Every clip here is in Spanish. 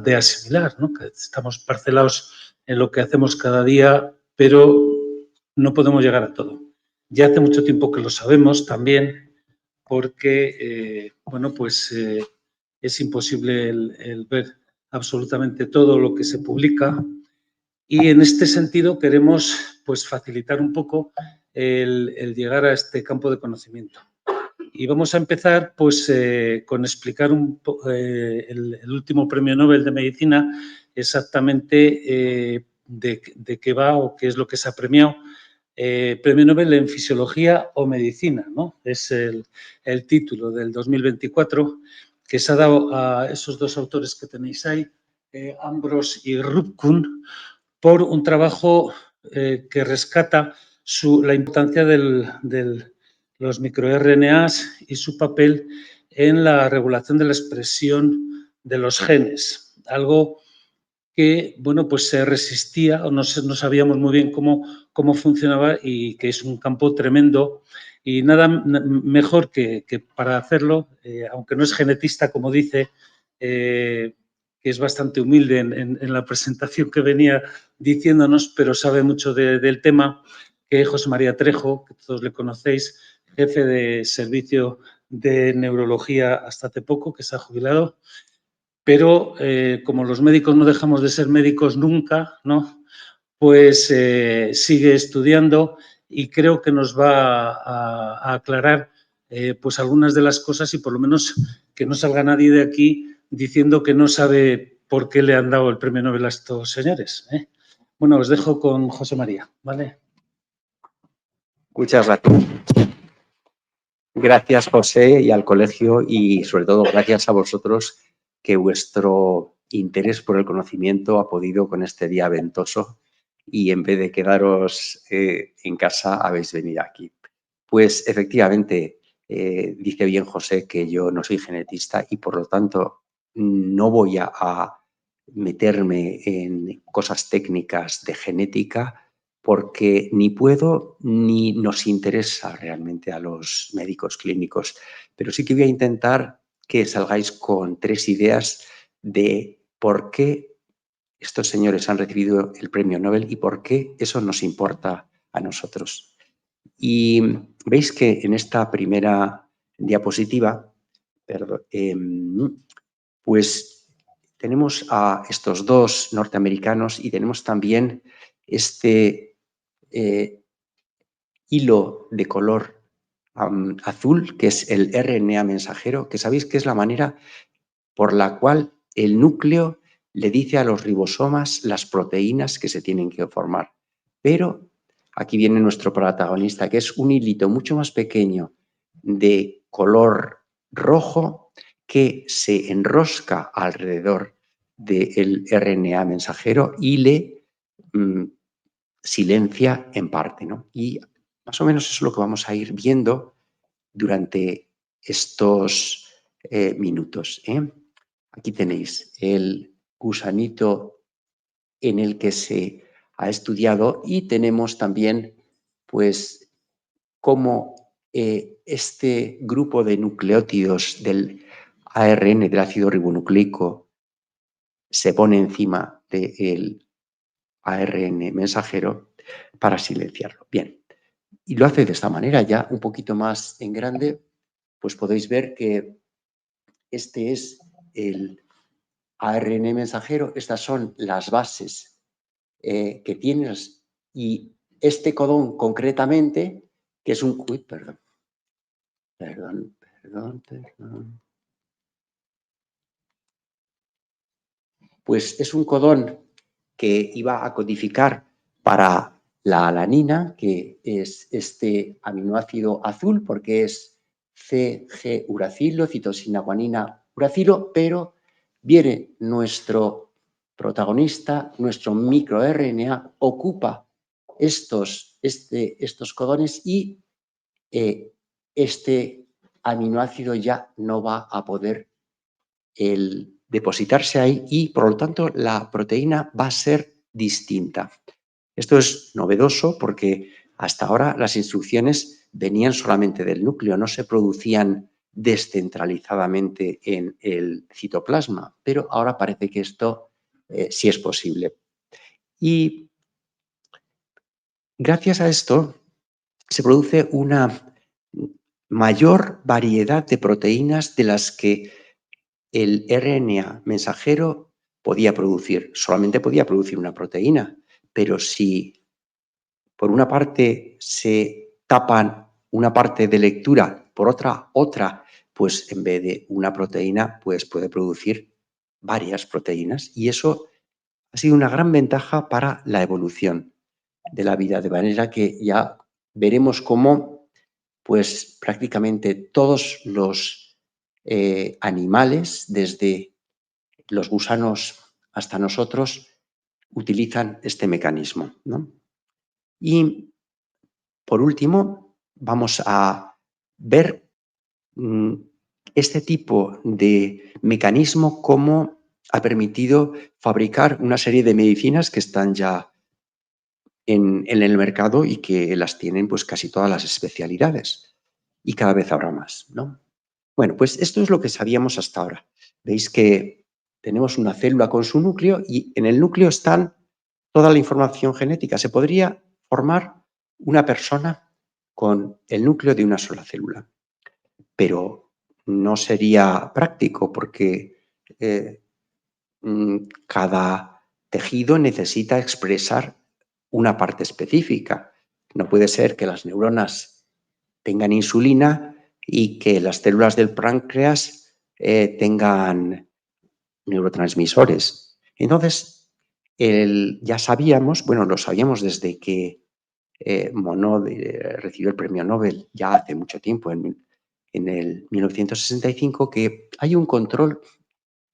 de asimilar, ¿no? Que estamos parcelados en lo que hacemos cada día, pero no podemos llegar a todo. Ya hace mucho tiempo que lo sabemos también, porque, bueno, pues es imposible el ver absolutamente todo lo que se publica, y en este sentido queremos, pues, facilitar un poco el llegar a este campo de conocimiento. Y vamos a empezar, pues, con explicar el último premio Nobel de Medicina, exactamente de qué va o qué es lo que se ha premiado. Premio Nobel en Fisiología o Medicina, ¿no? Es el título del 2024 que se ha dado a esos dos autores que tenéis ahí, Ambros y Rupkun, por un trabajo que rescata la importancia de los microRNAs y su papel en la regulación de la expresión de los genes. Algo que, bueno, pues se resistía o no sabíamos muy bien cómo funcionaba, y que es un campo tremendo. Y nada mejor que para hacerlo, aunque no es genetista, como dice, que es bastante humilde en la presentación que venía diciéndonos, pero sabe mucho del tema, que es José María Trejo, que todos le conocéis, jefe de servicio de neurología hasta hace poco, que se ha jubilado. Pero como los médicos no dejamos de ser médicos nunca, ¿no? Pues sigue estudiando, y creo que nos va a aclarar pues algunas de las cosas, y por lo menos que no salga nadie de aquí diciendo que no sabe por qué le han dado el premio Nobel a estos señores, ¿eh? Bueno, os dejo con José María, ¿vale? Muchas gracias. Gracias, José, y al colegio, y sobre todo gracias a vosotros, que vuestro interés por el conocimiento ha podido con este día ventoso, y en vez de quedaros en casa habéis venido aquí. Pues efectivamente, dice bien José que yo no soy genetista y por lo tanto no voy a meterme en cosas técnicas de genética, porque ni puedo ni nos interesa realmente a los médicos clínicos. Pero sí que voy a intentar que salgáis con 3 ideas de por qué estos señores han recibido el premio Nobel y por qué eso nos importa a nosotros. Y veis que en esta primera diapositiva, pues tenemos a estos dos norteamericanos y tenemos también este hilo de color azul, que es el RNA mensajero, que sabéis que es la manera por la cual el núcleo le dice a los ribosomas las proteínas que se tienen que formar. Pero aquí viene nuestro protagonista, que es un hilito mucho más pequeño de color rojo que se enrosca alrededor del RNA mensajero y le silencia en parte, ¿no? Y más o menos eso es lo que vamos a ir viendo durante estos minutos, ¿eh? Aquí tenéis el gusanito en el que se ha estudiado, y tenemos también, pues, cómo este grupo de nucleótidos del ARN, del ácido ribonucleico, se pone encima del ARN mensajero para silenciarlo. Bien, y lo hace de esta manera, ya un poquito más en grande, pues podéis ver que este es el ARN mensajero, estas son las bases que tienes, y este codón concretamente, que es un... Uy, perdón. Pues es un codón que iba a codificar para la alanina, que es este aminoácido azul, porque es CG-uracilo, citosina guanina uracilo, pero viene nuestro protagonista, nuestro microRNA, ocupa estos codones, y este aminoácido ya no va a poder depositarse ahí, y por lo tanto la proteína va a ser distinta. Esto es novedoso porque hasta ahora las instrucciones venían solamente del núcleo, no se producían descentralizadamente en el citoplasma, pero ahora parece que esto sí es posible. Y gracias a esto se produce una mayor variedad de proteínas de las que el RNA mensajero podía producir. Solamente podía producir una proteína, pero si por una parte se tapan una parte de lectura, por otra, pues en vez de una proteína, pues puede producir varias proteínas. Y eso ha sido una gran ventaja para la evolución de la vida, de manera que ya veremos cómo pues prácticamente todos los animales, desde los gusanos hasta nosotros, utilizan este mecanismo, ¿no? Y por último, vamos a ver este tipo de mecanismo cómo ha permitido fabricar una serie de medicinas que están ya en el mercado y que las tienen pues casi todas las especialidades y cada vez habrá más, ¿no? Bueno, pues esto es lo que sabíamos hasta ahora. Veis que tenemos una célula con su núcleo y en el núcleo están toda la información genética. Se podría formar una persona con el núcleo de una sola célula, pero no sería práctico porque cada tejido necesita expresar una parte específica. No puede ser que las neuronas tengan insulina y que las células del páncreas tengan neurotransmisores. Entonces, ya sabíamos, bueno, lo sabíamos desde que Monod recibió el premio Nobel ya hace mucho tiempo, en el 1965, que hay un control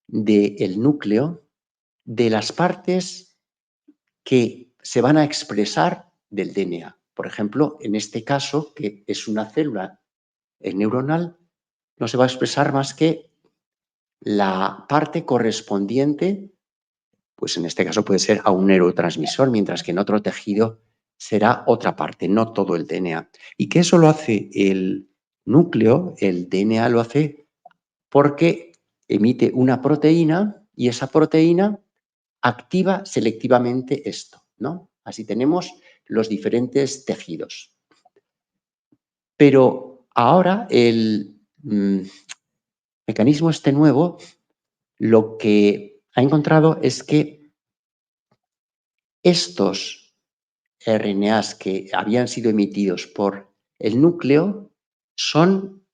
del núcleo de las partes que se van a expresar del DNA. Por ejemplo, en este caso, que es una célula neuronal, no se va a expresar más que la parte correspondiente, pues en este caso puede ser a un neurotransmisor, mientras que en otro tejido será otra parte, no todo el DNA. Y que eso lo hace el núcleo, el DNA lo hace porque emite una proteína y esa proteína activa selectivamente esto, ¿no? Así tenemos los diferentes tejidos. Pero ahora el mecanismo este nuevo lo que ha encontrado es que estos RNAs que habían sido emitidos por el núcleo son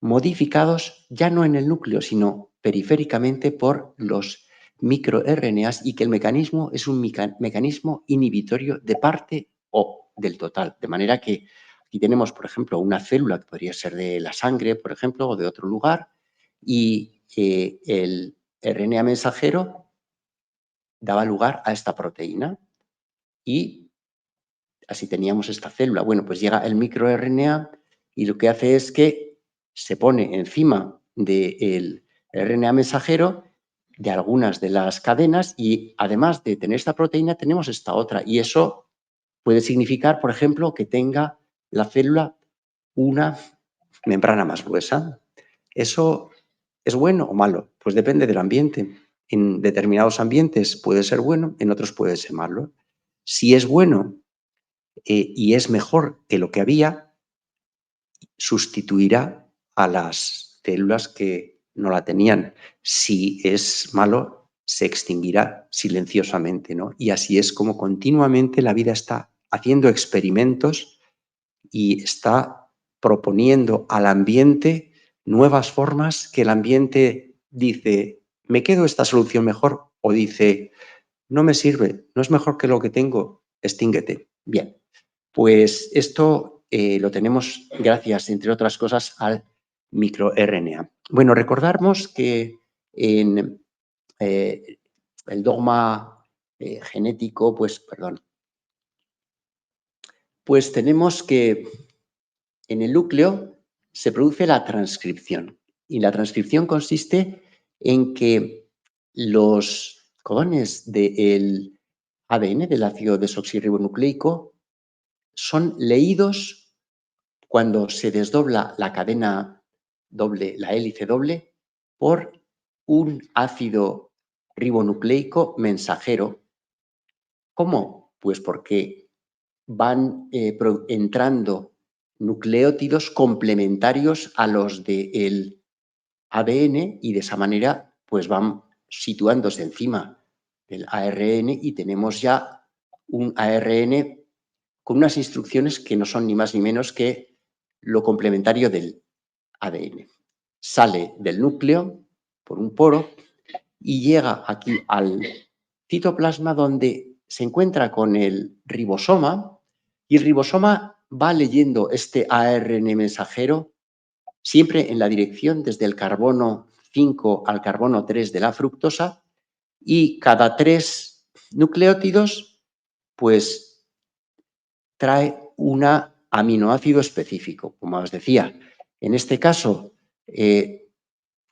modificados ya no en el núcleo, sino periféricamente por los microRNAs y que el mecanismo es un mecanismo inhibitorio de parte o del total. De manera que aquí tenemos, por ejemplo, una célula que podría ser de la sangre, por ejemplo, o de otro lugar, y el RNA mensajero daba lugar a esta proteína y así teníamos esta célula. Bueno, pues llega el microRNA y lo que hace es que se pone encima del RNA mensajero de algunas de las cadenas y además de tener esta proteína tenemos esta otra y eso puede significar, por ejemplo, que tenga la célula una membrana más gruesa. ¿Eso es bueno o malo? Pues depende del ambiente. En determinados ambientes puede ser bueno, en otros puede ser malo. Si es bueno y es mejor que lo que había, sustituirá a las células que no la tenían. Si es malo, se extinguirá silenciosamente, ¿no? Y así es como continuamente la vida está haciendo experimentos y está proponiendo al ambiente nuevas formas que el ambiente dice, ¿me quedo esta solución mejor? O dice, no me sirve, no es mejor que lo que tengo, extínguete. Bien, pues esto lo tenemos gracias, entre otras cosas, al microRNA. Bueno, recordamos que en el dogma genético, pues tenemos que en el núcleo se produce la transcripción y la transcripción consiste en que los codones del ADN, del ácido desoxirribonucleico, son leídos cuando se desdobla la cadena doble, la hélice doble, por un ácido ribonucleico mensajero. ¿Cómo? Pues porque van entrando nucleótidos complementarios a los del ADN y de esa manera pues van situándose encima del ARN y tenemos ya un ARN con unas instrucciones que no son ni más ni menos que lo complementario del ADN. Sale del núcleo por un poro y llega aquí al citoplasma donde se encuentra con el ribosoma y el ribosoma va leyendo este ARN mensajero siempre en la dirección desde el carbono 5 al carbono 3 de la fructosa y cada 3 nucleótidos pues trae un aminoácido específico. Como os decía, en este caso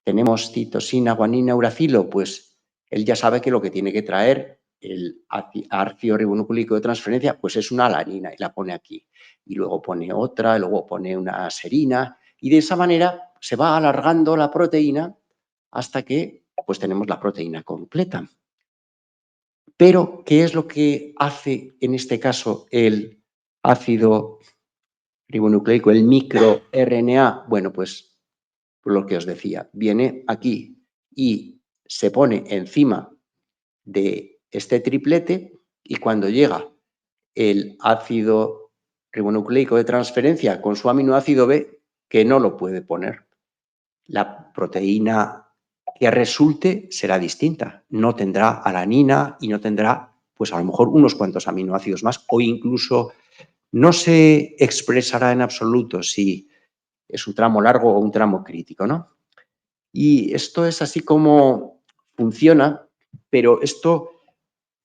tenemos citosina, guanina, uracilo, pues él ya sabe que lo que tiene que traer el ácido ribonucleico de transferencia pues es una alanina y la pone aquí. Y luego pone otra, y luego pone una serina y de esa manera se va alargando la proteína hasta que pues tenemos la proteína completa. Pero, ¿qué es lo que hace en este caso el ácido ribonucleico, el microRNA? Bueno, pues lo que os decía, viene aquí y se pone encima de este triplete y cuando llega el ácido ribonucleico de transferencia con su aminoácido B, que no lo puede poner, la proteína que resulte será distinta. No tendrá alanina y no tendrá, pues a lo mejor, unos cuantos aminoácidos más o incluso no se expresará en absoluto si es un tramo largo o un tramo crítico, ¿no? Y esto es así como funciona, pero esto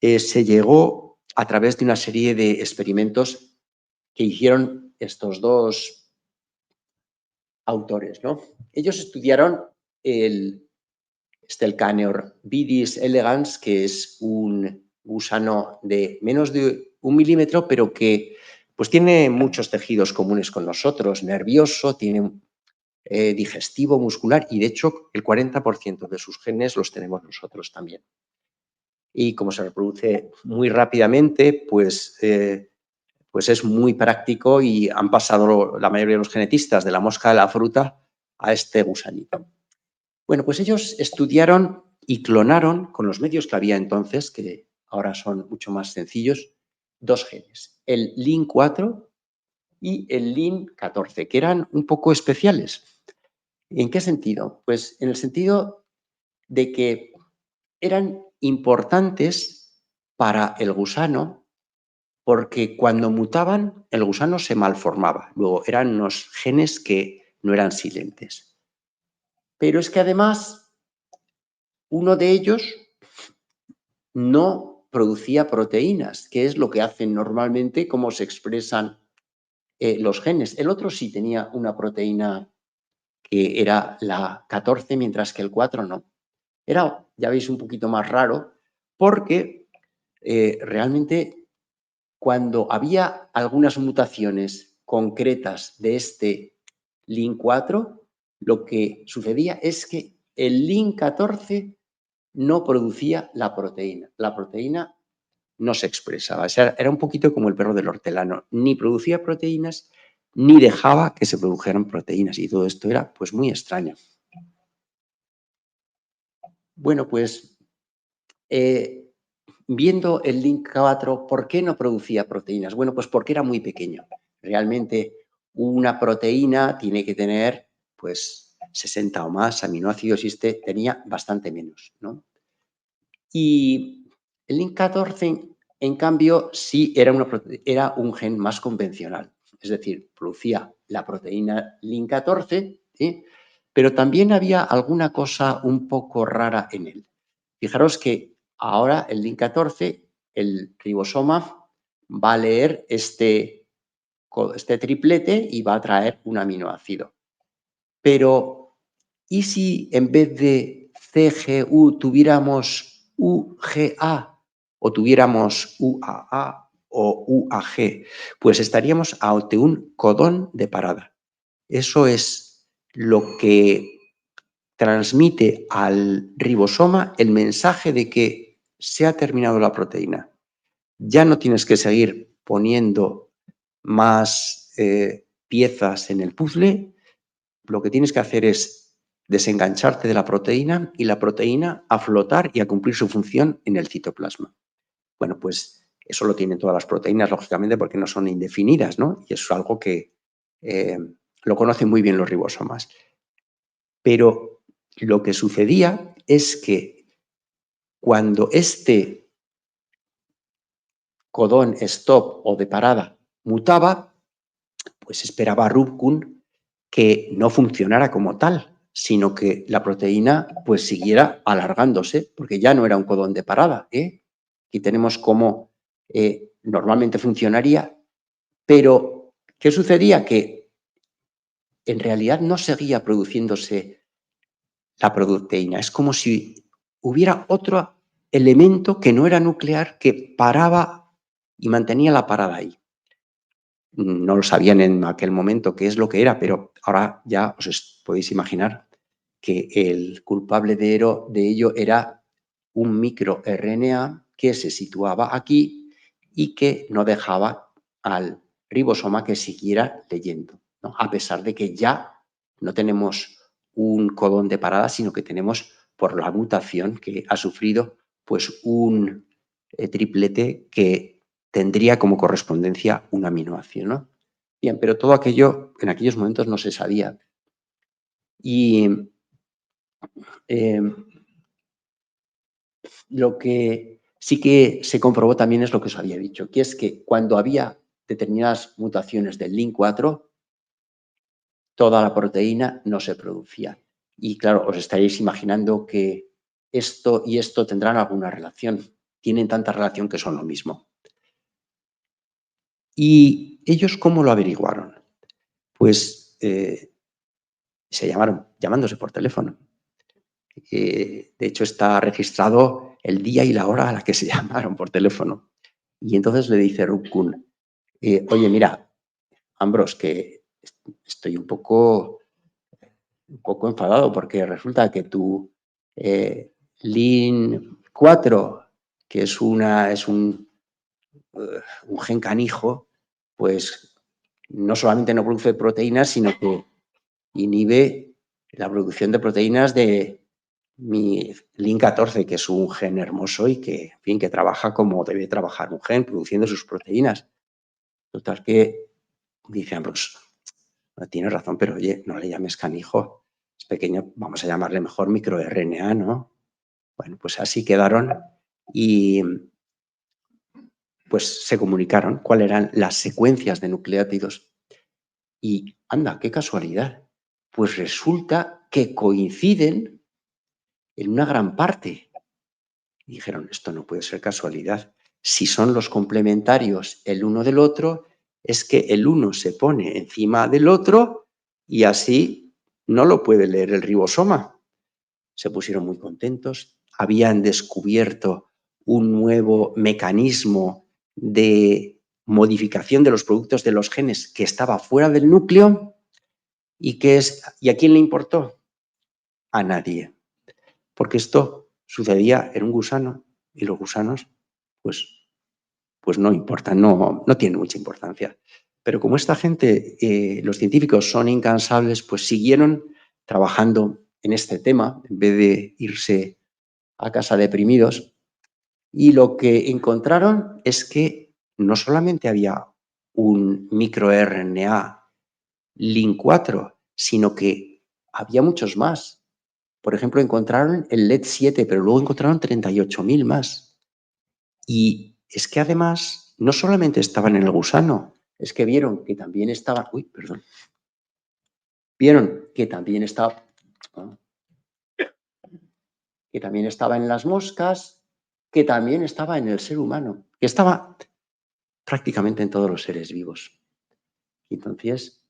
se llegó a través de una serie de experimentos que hicieron estos dos autores, ¿no? Ellos estudiaron el Stelkaneorbidis elegans, que es un gusano de menos de 1 milímetro, pero que pues tiene muchos tejidos comunes con nosotros, nervioso, tiene digestivo, muscular y de hecho el 40% de sus genes los tenemos nosotros también. Y como se reproduce muy rápidamente, pues es muy práctico y han pasado la mayoría de los genetistas de la mosca de la fruta a este gusanito. Bueno, pues ellos estudiaron y clonaron con los medios que había entonces, que ahora son mucho más sencillos, 2 genes, el LIN4 y el LIN14, que eran un poco especiales. ¿En qué sentido? Pues en el sentido de que eran importantes para el gusano porque cuando mutaban el gusano se malformaba. Luego eran unos genes que no eran silentes. Pero es que además uno de ellos no producía proteínas, que es lo que hacen normalmente, cómo se expresan los genes. El otro sí tenía una proteína que era la 14, mientras que el 4 no. Era, ya veis, un poquito más raro porque realmente cuando había algunas mutaciones concretas de este LIN4, lo que sucedía es que el LIN14 no producía la proteína. La proteína no se expresaba. O sea, era un poquito como el perro del hortelano. Ni producía proteínas, ni dejaba que se produjeran proteínas. Y todo esto era pues muy extraño. Bueno, pues viendo el LIN4, ¿por qué no producía proteínas? Bueno, pues porque era muy pequeño. Realmente una proteína tiene que tener pues 60 o más aminoácidos y este tenía bastante menos, ¿no? Y el LIN14, en cambio, sí era un gen más convencional. Es decir, producía la proteína LIN14, ¿sí? Pero también había alguna cosa un poco rara en él. Fijaros que ahora el LIN14, el ribosoma, va a leer este triplete y va a traer un aminoácido. Pero, ¿y si en vez de CGU tuviéramos UGA o tuviéramos UAA o UAG? Pues estaríamos ante un codón de parada. Eso es lo que transmite al ribosoma el mensaje de que se ha terminado la proteína. Ya no tienes que seguir poniendo más piezas en el puzzle, lo que tienes que hacer es desengancharte de la proteína y la proteína a flotar y a cumplir su función en el citoplasma. Bueno, pues eso lo tienen todas las proteínas, lógicamente, porque no son indefinidas, ¿no? Y eso es algo que lo conocen muy bien los ribosomas. Pero lo que sucedía es que cuando este codón stop o de parada mutaba, pues esperaba Rubkun que no funcionara como tal, sino que la proteína pues siguiera alargándose, porque ya no era un codón de parada. Aquí tenemos cómo normalmente funcionaría, pero ¿qué sucedía? Que en realidad no seguía produciéndose la proteína. Es como si hubiera otro elemento que no era nuclear que paraba y mantenía la parada ahí. No lo sabían en aquel momento qué es lo que era, pero ahora ya os podéis imaginar que el culpable de ello era un microRNA que se situaba aquí y que no dejaba al ribosoma que siguiera leyendo, ¿no? A pesar de que ya no tenemos un codón de parada, sino que tenemos, por la mutación que ha sufrido, pues un triplete que tendría como correspondencia un aminoácido, ¿no? Bien, pero todo aquello en aquellos momentos no se sabía. Y lo que sí que se comprobó también es lo que os había dicho, que es que cuando había determinadas mutaciones del LIN4, toda la proteína no se producía. Y claro, os estaréis imaginando que esto y esto tendrán alguna relación. Tienen tanta relación que son lo mismo. ¿Y ellos cómo lo averiguaron? Pues se llamándose por teléfono. De hecho, está registrado el día y la hora a la que se llamaron por teléfono. Y entonces le dice Rubkun, oye, mira, Ambros, que estoy un poco enfadado porque resulta que tu LIN4, que es un gen canijo, pues no solamente no produce proteínas, sino que inhibe la producción de proteínas de mi LIN14, que es un gen hermoso y que, en fin, que trabaja como debe trabajar un gen, produciendo sus proteínas. Total que dicen, pues, no tienes razón, pero oye, no le llames canijo, es pequeño, vamos a llamarle mejor microRNA, ¿no? Bueno, pues así quedaron y pues se comunicaron cuáles eran las secuencias de nucleótidos. Y anda, qué casualidad. Pues resulta que coinciden en una gran parte. Y dijeron, esto no puede ser casualidad. Si son los complementarios el uno del otro, es que el uno se pone encima del otro y así no lo puede leer el ribosoma. Se pusieron muy contentos. Habían descubierto un nuevo mecanismo de modificación de los productos de los genes que estaba fuera del núcleo y ¿y a quién le importó? A nadie. Porque esto sucedía en un gusano y los gusanos, pues no importan, no tienen mucha importancia. Pero como esta gente, los científicos son incansables, pues siguieron trabajando en este tema en vez de irse a casa deprimidos. Y lo que encontraron es que no solamente había un microRNA LIN4, sino que había muchos más. Por ejemplo, encontraron el LED7, pero luego encontraron 38.000 más. Y es que además no solamente estaban en el gusano, es que vieron que también estaban... Uy, perdón. Vieron que también estaba... que también estaba en las moscas, que también estaba en el ser humano, que estaba prácticamente en todos los seres vivos. Y entonces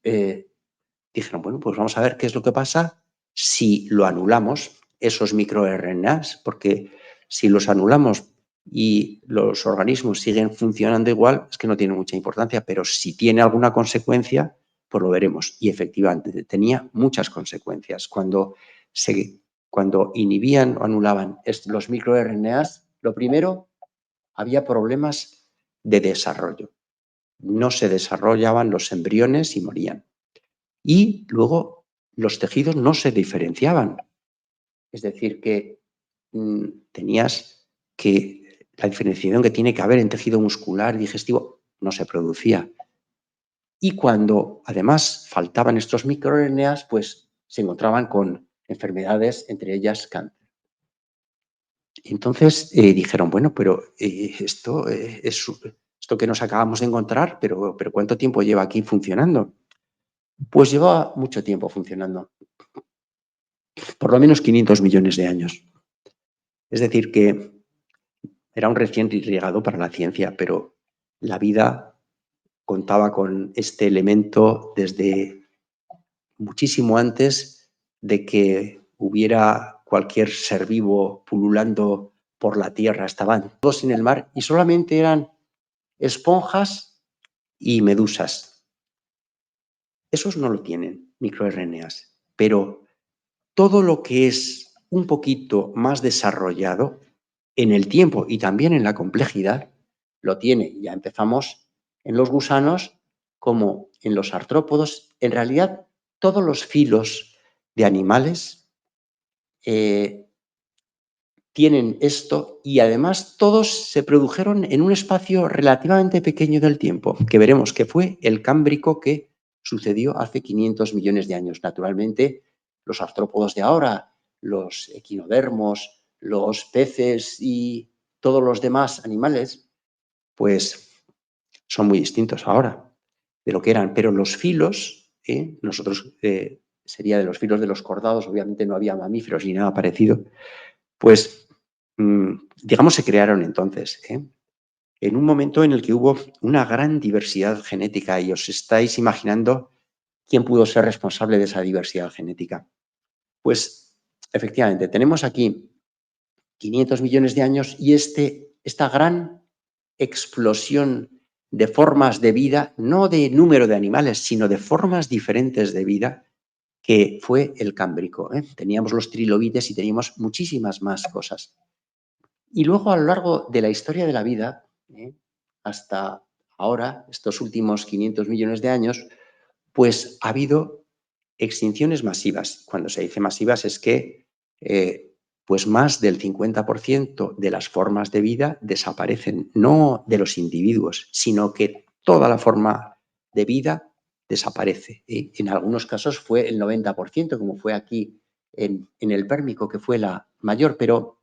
dijeron, bueno, pues vamos a ver qué es lo que pasa si lo anulamos, esos microRNAs, porque si los anulamos y los organismos siguen funcionando igual, es que no tiene mucha importancia, pero si tiene alguna consecuencia, Pues lo veremos. Y efectivamente tenía muchas consecuencias. Cuando inhibían o anulaban los microRNAs, lo primero, había problemas de desarrollo. No se desarrollaban los embriones y morían. Y luego los tejidos no se diferenciaban. Es decir, que tenías que la diferenciación que tiene que haber en tejido muscular y digestivo no se producía. Y cuando además faltaban estos microRNAs, pues se encontraban con enfermedades, entre ellas cáncer. Entonces dijeron, bueno, pero esto que nos acabamos de encontrar, pero ¿cuánto tiempo lleva aquí funcionando? Pues lleva mucho tiempo funcionando, por lo menos 500 millones de años. Es decir, que era un recién irrigado para la ciencia, pero la vida contaba con este elemento desde muchísimo antes de que hubiera cualquier ser vivo pululando por la Tierra. Estaban todos en el mar y solamente eran esponjas y medusas. Esos no lo tienen, microRNAs, pero todo lo que es un poquito más desarrollado en el tiempo y también en la complejidad, lo tiene. Ya empezamos en los gusanos como en los artrópodos. En realidad, todos los filos de animales tienen esto y además todos se produjeron en un espacio relativamente pequeño del tiempo, que veremos que fue el Cámbrico, que sucedió hace 500 millones de años. Naturalmente, los artrópodos de ahora, los equinodermos, los peces y todos los demás animales, pues son muy distintos ahora de lo que eran. Pero los filos, nosotros sería de los filos de los cordados, obviamente no había mamíferos ni nada parecido, pues digamos se crearon entonces, en un momento en el que hubo una gran diversidad genética y os estáis imaginando quién pudo ser responsable de esa diversidad genética. Pues efectivamente, tenemos aquí 500 millones de años y esta gran explosión de formas de vida, no de número de animales, sino de formas diferentes de vida, que fue el Cámbrico. Teníamos los trilobites y teníamos muchísimas más cosas. Y luego, a lo largo de la historia de la vida, hasta ahora, estos últimos 500 millones de años, pues ha habido extinciones masivas. Cuando se dice masivas es que pues más del 50% de las formas de vida desaparecen, no de los individuos, sino que toda la forma de vida desaparece. En algunos casos fue el 90%, como fue aquí en el Pérmico, que fue la mayor, pero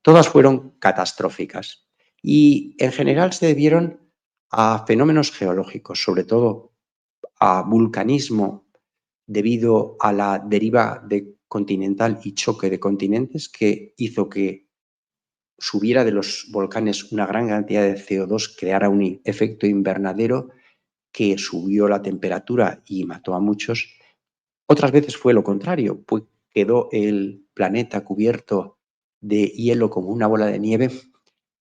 todas fueron catastróficas y en general se debieron a fenómenos geológicos, sobre todo a vulcanismo debido a la deriva continental y choque de continentes que hizo que subiera de los volcanes una gran cantidad de CO2, creara un efecto invernadero que subió la temperatura y mató a muchos. Otras veces fue lo contrario, pues quedó el planeta cubierto de hielo como una bola de nieve.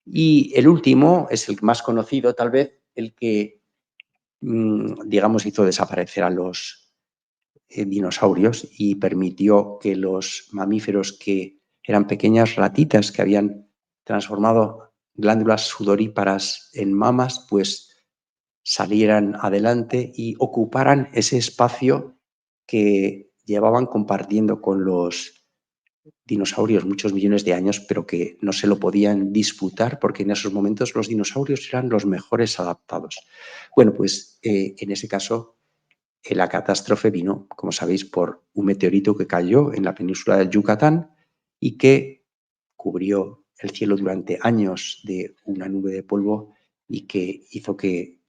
Y el último es el más conocido, tal vez, el que, digamos, hizo desaparecer a los dinosaurios y permitió que los mamíferos, que eran pequeñas ratitas que habían transformado glándulas sudoríparas en mamas, pues salieran adelante y ocuparan ese espacio que llevaban compartiendo con los dinosaurios muchos millones de años, pero que no se lo podían disputar porque en esos momentos los dinosaurios eran los mejores adaptados. Bueno, pues en ese caso la catástrofe vino, como sabéis, por un meteorito que cayó en la península del Yucatán y que cubrió el cielo durante años de una nube de polvo y que hizo que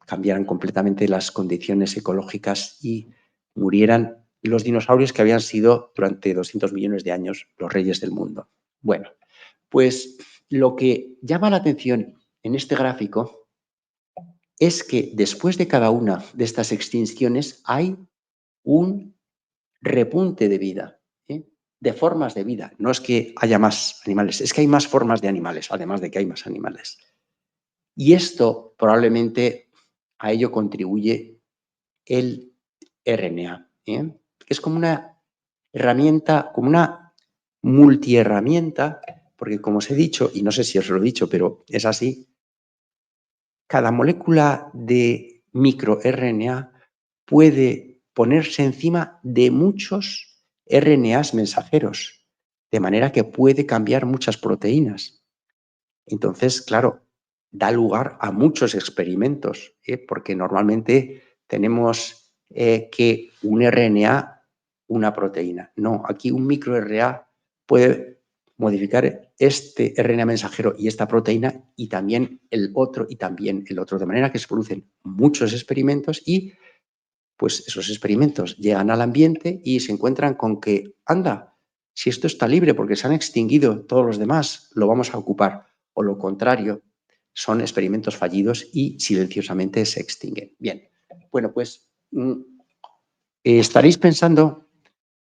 cambiaran completamente las condiciones ecológicas y murieran los dinosaurios que habían sido durante 200 millones de años los reyes del mundo. Bueno, pues lo que llama la atención en este gráfico es que después de cada una de estas extinciones hay un repunte de vida, de formas de vida. No es que haya más animales, es que hay más formas de animales, además de que hay más animales. Y esto probablemente a ello contribuye el RNA, que es como una herramienta, como una multiherramienta, porque como os he dicho, y no sé si os lo he dicho, pero es así, cada molécula de microRNA puede ponerse encima de muchos RNAs mensajeros, de manera que puede cambiar muchas proteínas. Entonces, claro, da lugar a muchos experimentos, porque normalmente tenemos que un RNA, una proteína. No, aquí un microRNA puede modificar este RNA mensajero y esta proteína y también el otro y también el otro, de manera que se producen muchos experimentos y pues esos experimentos llegan al ambiente y se encuentran con que, anda, si esto está libre porque se han extinguido todos los demás, lo vamos a ocupar. O lo contrario, son experimentos fallidos y silenciosamente se extinguen. Bien, bueno, pues estaréis pensando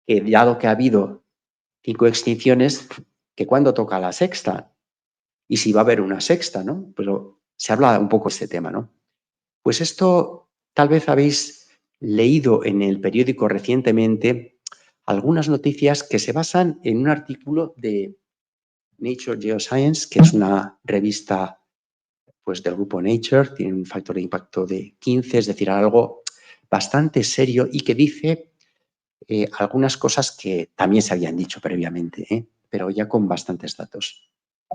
que dado que ha habido 5 extinciones, que cuándo toca la sexta y si va a haber una sexta, ¿no? Pero se habla un poco de este tema, ¿no? Pues esto tal vez habéis leído en el periódico recientemente algunas noticias que se basan en un artículo de Nature Geoscience, que es una revista pues, del grupo Nature, tiene un factor de impacto de 15, es decir, algo bastante serio y que dice algunas cosas que también se habían dicho previamente, pero ya con bastantes datos.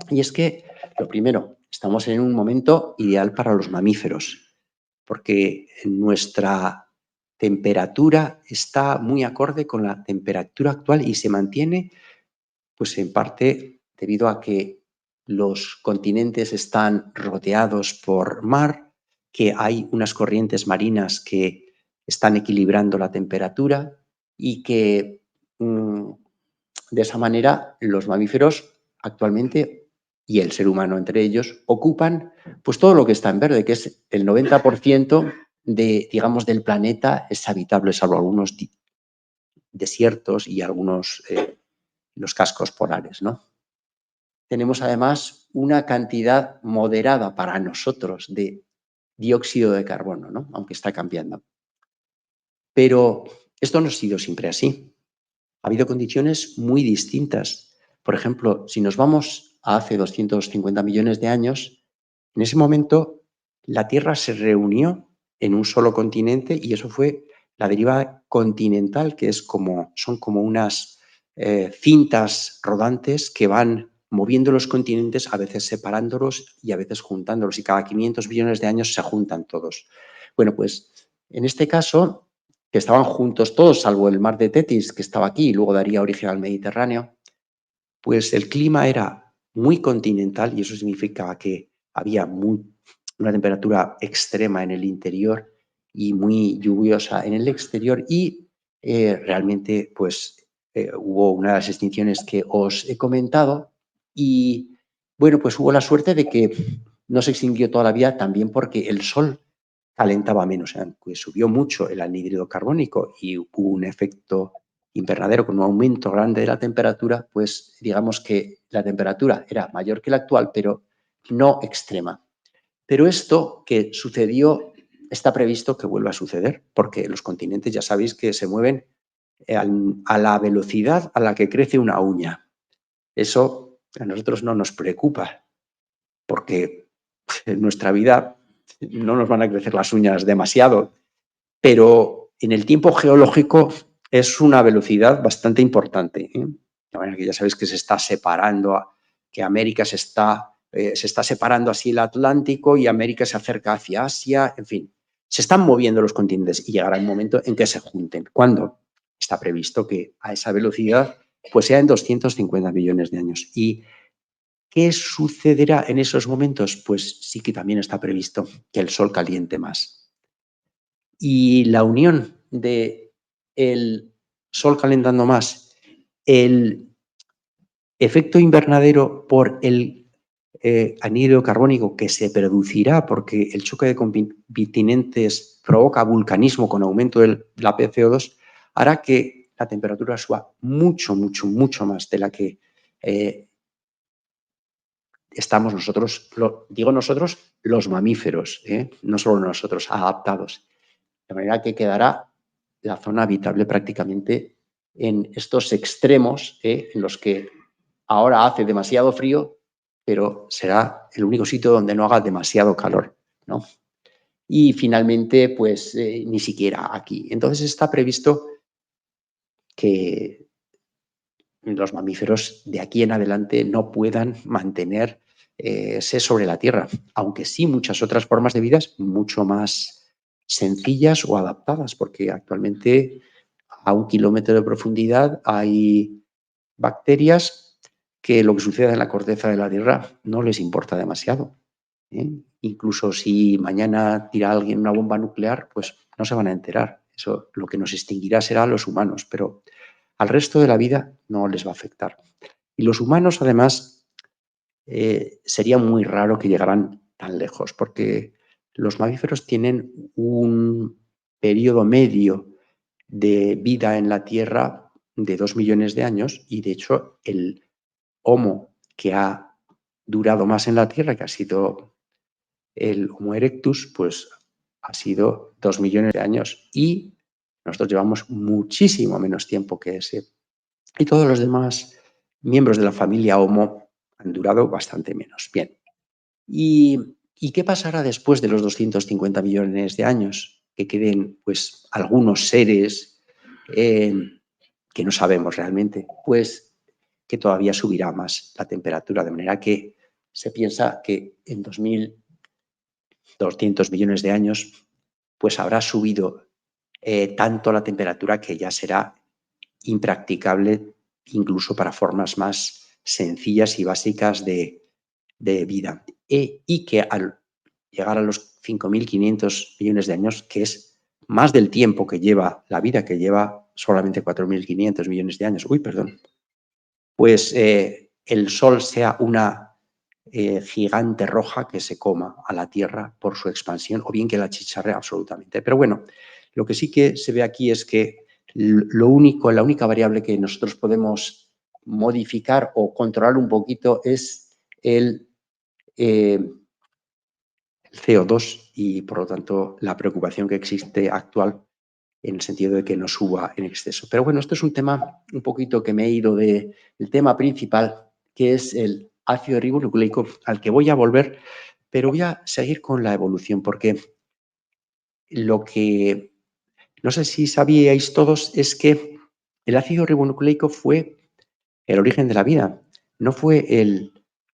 Y es que, lo primero, estamos en un momento ideal para los mamíferos, porque nuestra temperatura está muy acorde con la temperatura actual y se mantiene, pues en parte debido a que los continentes están rodeados por mar, que hay unas corrientes marinas que están equilibrando la temperatura y que de esa manera los mamíferos actualmente y el ser humano entre ellos ocupan pues todo lo que está en verde, que es el 90% de, digamos, del planeta es habitable, salvo algunos desiertos y algunos los cascos polares, ¿no? Tenemos además una cantidad moderada para nosotros de dióxido de carbono, ¿no? Aunque está cambiando. Pero esto no ha sido siempre así. Ha habido condiciones muy distintas. Por ejemplo, si nos vamos a hace 250 millones de años, en ese momento la Tierra se reunió en un solo continente y eso fue la deriva continental, que es son como unas cintas rodantes que van moviendo los continentes, a veces separándolos y a veces juntándolos, y cada 500 millones de años se juntan todos. Bueno, pues en este caso, que estaban juntos todos, salvo el mar de Tetis, que estaba aquí y luego daría origen al Mediterráneo, pues el clima era muy continental y eso significaba que había una temperatura extrema en el interior y muy lluviosa en el exterior y realmente pues hubo una de las extinciones que os he comentado y bueno, pues hubo la suerte de que no se extinguió todavía también porque el sol calentaba menos, aunque subió mucho el anhídrido carbónico y hubo un efecto invernadero con un aumento grande de la temperatura, pues digamos que la temperatura era mayor que la actual, pero no extrema. Pero esto que sucedió está previsto que vuelva a suceder, porque los continentes ya sabéis que se mueven a la velocidad a la que crece una uña. Eso a nosotros no nos preocupa, porque en nuestra vida no nos van a crecer las uñas demasiado, pero en el tiempo geológico es una velocidad bastante importante. De manera que ya sabéis que se está separando, que América se está separando así el Atlántico y América se acerca hacia Asia, en fin, se están moviendo los continentes y llegará el momento en que se junten. ¿Cuándo? Está previsto que a esa velocidad pues sea en 250 millones de años. ¿Y qué sucederá en esos momentos? Pues sí que también está previsto que el Sol caliente más. Y la unión de el Sol calentando más, el efecto invernadero por el anhídrido carbónico que se producirá porque el choque de continentes provoca vulcanismo con aumento de la PCO2, hará que la temperatura suba mucho, mucho, mucho más de la que estamos nosotros, digo nosotros, los mamíferos, no solo nosotros, adaptados. De manera que quedará la zona habitable prácticamente en estos extremos, en los que ahora hace demasiado frío, pero será el único sitio donde no haga demasiado calor, ¿no? Y finalmente, pues ni siquiera aquí. Entonces está previsto que los mamíferos de aquí en adelante no puedan mantenerse sobre la Tierra, aunque sí muchas otras formas de vida mucho más sencillas o adaptadas, porque actualmente a 1 kilómetro de profundidad hay bacterias que lo que sucede en la corteza de la Tierra no les importa demasiado, ¿eh? Incluso si mañana tira alguien una bomba nuclear, pues no se van a enterar. Eso lo que nos extinguirá será a los humanos, pero al resto de la vida no les va a afectar. Y los humanos, además, sería muy raro que llegaran tan lejos, porque los mamíferos tienen un periodo medio de vida en la Tierra de 2 millones de años y, de hecho, el Homo que ha durado más en la Tierra, que ha sido el Homo erectus, pues ha sido 2 millones de años y nosotros llevamos muchísimo menos tiempo que ese. Y todos los demás miembros de la familia Homo han durado bastante menos. Bien. ¿Y qué pasará después de los 250 millones de años? Que queden, pues, algunos seres que no sabemos realmente. Pues que todavía subirá más la temperatura, de manera que se piensa que en 2200 millones de años, pues habrá subido tanto la temperatura que ya será impracticable incluso para formas más sencillas y básicas de vida. Y que al llegar a los 5.500 millones de años, que es más del tiempo que lleva la vida, que lleva solamente 4.500 millones de años, pues el Sol sea una gigante roja que se coma a la Tierra por su expansión, o bien que la chicharre absolutamente. Pero bueno, lo que sí que se ve aquí es que la única variable que nosotros podemos modificar o controlar un poquito es el CO2 y, por lo tanto, la preocupación que existe actual en el sentido de que no suba en exceso. Pero bueno, esto es un tema un poquito que me he ido del tema principal, que es el ácido ribonucleico, al que voy a volver, pero voy a seguir con la evolución, porque lo que no sé si sabíais todos es que el ácido ribonucleico fue el origen de la vida, no fue el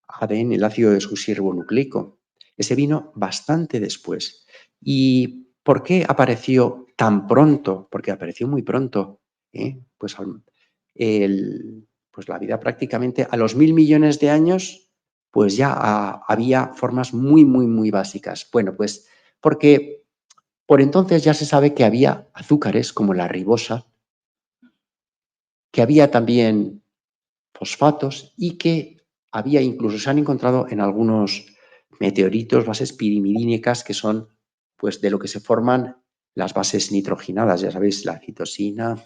ADN, el ácido desoxirribonucleico. Ese vino bastante después. ¿Y por qué apareció tan pronto? Porque apareció muy pronto. Pues, pues la vida prácticamente a los 1.000 millones de años, pues ya había formas muy, muy, muy básicas. Bueno, pues porque por entonces ya se sabe que había azúcares como la ribosa, que había también fosfatos y que había incluso, se han encontrado en algunos meteoritos bases pirimidínicas que son pues de lo que se forman las bases nitrogenadas, ya sabéis, la citosina,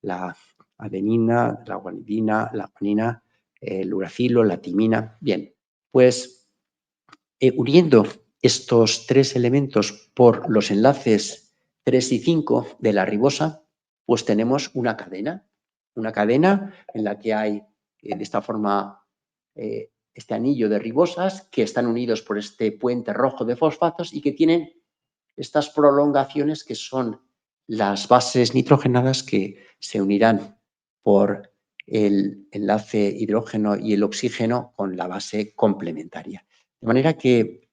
la adenina, la guanidina, la guanina, el uracilo, la timina. Bien, pues uniendo estos tres elementos por los enlaces 3 y 5 de la ribosa, pues tenemos una cadena en la que hay de esta forma este anillo de ribosas que están unidos por este puente rojo de fosfatos y que tienen estas prolongaciones que son las bases nitrogenadas que se unirán por el enlace hidrógeno y el oxígeno con la base complementaria. De manera que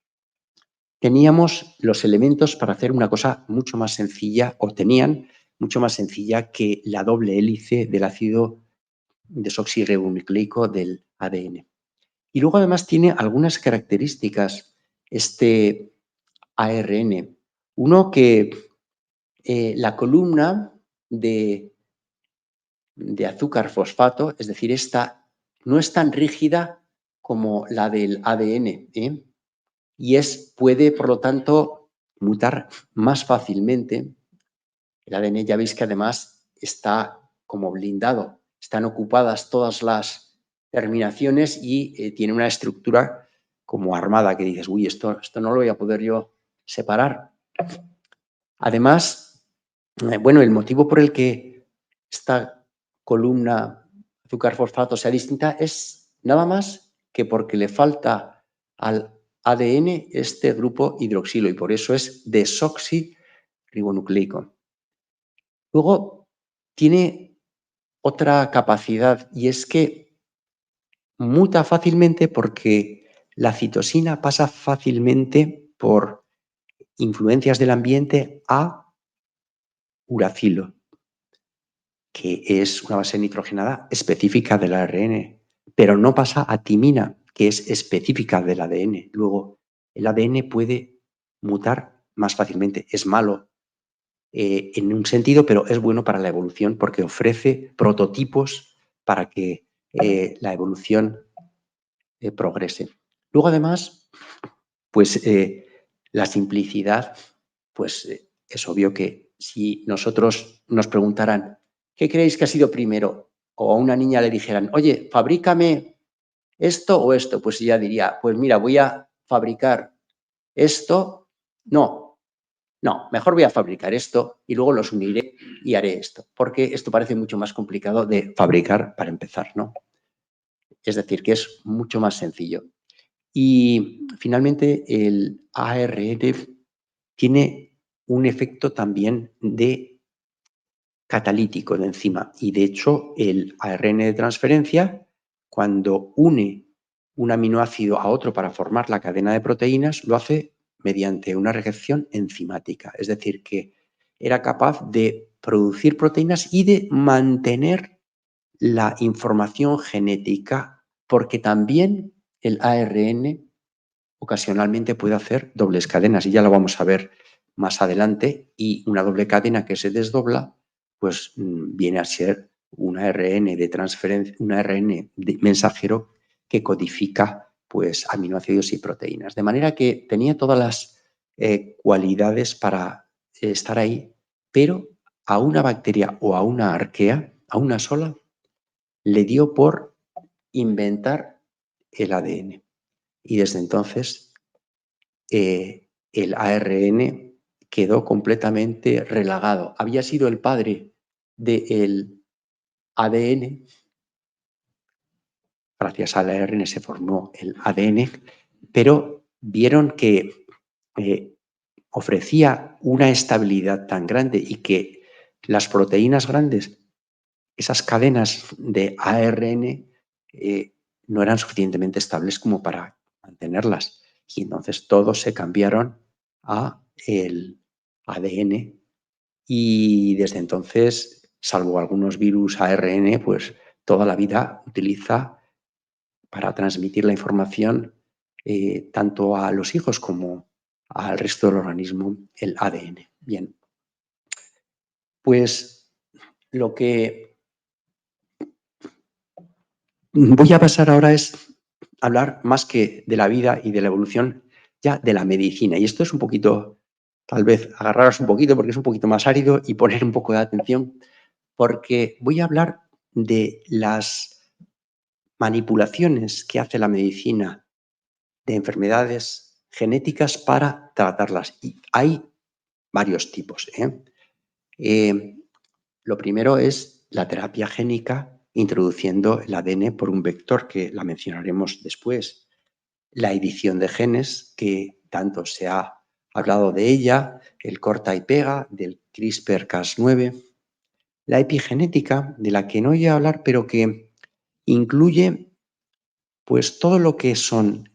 teníamos los elementos para hacer una cosa mucho más sencilla, o tenían mucho más sencilla que la doble hélice del ácido desoxirribonucleico del ADN. Y luego además tiene algunas características este ARN. Uno que la columna de azúcar fosfato, es decir, esta no es tan rígida como la del ADN, y puede, por lo tanto, mutar más fácilmente. El ADN ya veis que además está como blindado, están ocupadas todas las terminaciones y tiene una estructura como armada que dices, esto no lo voy a poder yo separar. Además, Bueno, el motivo por el que esta columna azúcar-fosfato sea distinta es nada más que porque le falta al ADN este grupo hidroxilo y por eso es desoxirribonucleico. Luego tiene otra capacidad y es que muta fácilmente porque la citosina pasa fácilmente por influencias del ambiente a uracilo, que es una base nitrogenada específica del ARN, pero no pasa a timina, que es específica del ADN. Luego, el ADN puede mutar más fácilmente. Es malo en un sentido, pero es bueno para la evolución porque ofrece prototipos para que la evolución progrese. Luego, además, pues la simplicidad, pues es obvio que si nosotros nos preguntaran ¿qué creéis que ha sido primero? O a una niña le dijeran, oye, fabrícame esto o esto, pues ella diría, pues mira, voy a fabricar esto, no, mejor voy a fabricar esto y luego los uniré y haré esto, porque esto parece mucho más complicado de fabricar para empezar, ¿no? Es decir, que es mucho más sencillo. Y finalmente el ARN tiene un efecto también de catalítico de enzima y de hecho el ARN de transferencia cuando une un aminoácido a otro para formar la cadena de proteínas lo hace mediante una reacción enzimática, es decir que era capaz de producir proteínas y de mantener la información genética porque también el ARN ocasionalmente puede hacer dobles cadenas y ya lo vamos a ver más adelante y una doble cadena que se desdobla pues viene a ser un ARN de transferencia, un ARN de mensajero que codifica pues aminoácidos y proteínas. De manera que tenía todas las cualidades para estar ahí, pero a una bacteria o a una arquea, a una sola, le dio por inventar el ADN. Y desde entonces el ARN quedó completamente relagado. Había sido el padre del ADN, gracias al ARN se formó el ADN, pero vieron que ofrecía una estabilidad tan grande y que las proteínas grandes, esas cadenas de ARN, no eran suficientemente estables como para mantenerlas. Y entonces todos se cambiaron a el ADN y desde entonces, salvo algunos virus ARN, pues toda la vida utiliza para transmitir la información tanto a los hijos como al resto del organismo el ADN. Bien, pues lo que voy a pasar ahora es hablar más que de la vida y de la evolución, ya de la medicina. Y esto es un poquito, tal vez agarraros un poquito porque es un poquito más árido y poner un poco de atención, porque voy a hablar de las manipulaciones que hace la medicina de enfermedades genéticas para tratarlas. Y hay varios tipos. Lo primero es la terapia génica introduciendo el ADN por un vector, que la mencionaremos después. La edición de genes, que tanto se ha hablado de ella, el corta y pega, del CRISPR-Cas9. La epigenética, de la que no voy a hablar, pero que incluye pues todo lo que son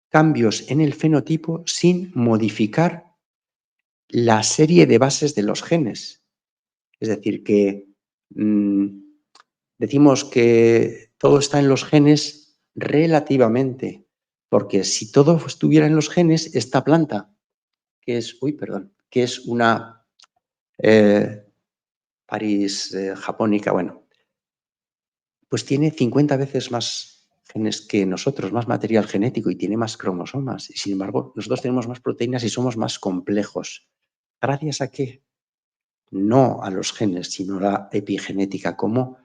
cambios en el fenotipo sin modificar la serie de bases de los genes. Es decir, que decimos que todo está en los genes relativamente, porque si todo estuviera en los genes, esta planta, que es, que es una Paris japónica, bueno, pues tiene 50 veces más genes que nosotros, más material genético y tiene más cromosomas. Y sin embargo, nosotros tenemos más proteínas y somos más complejos. ¿Gracias a qué? No a los genes, sino a la epigenética, como,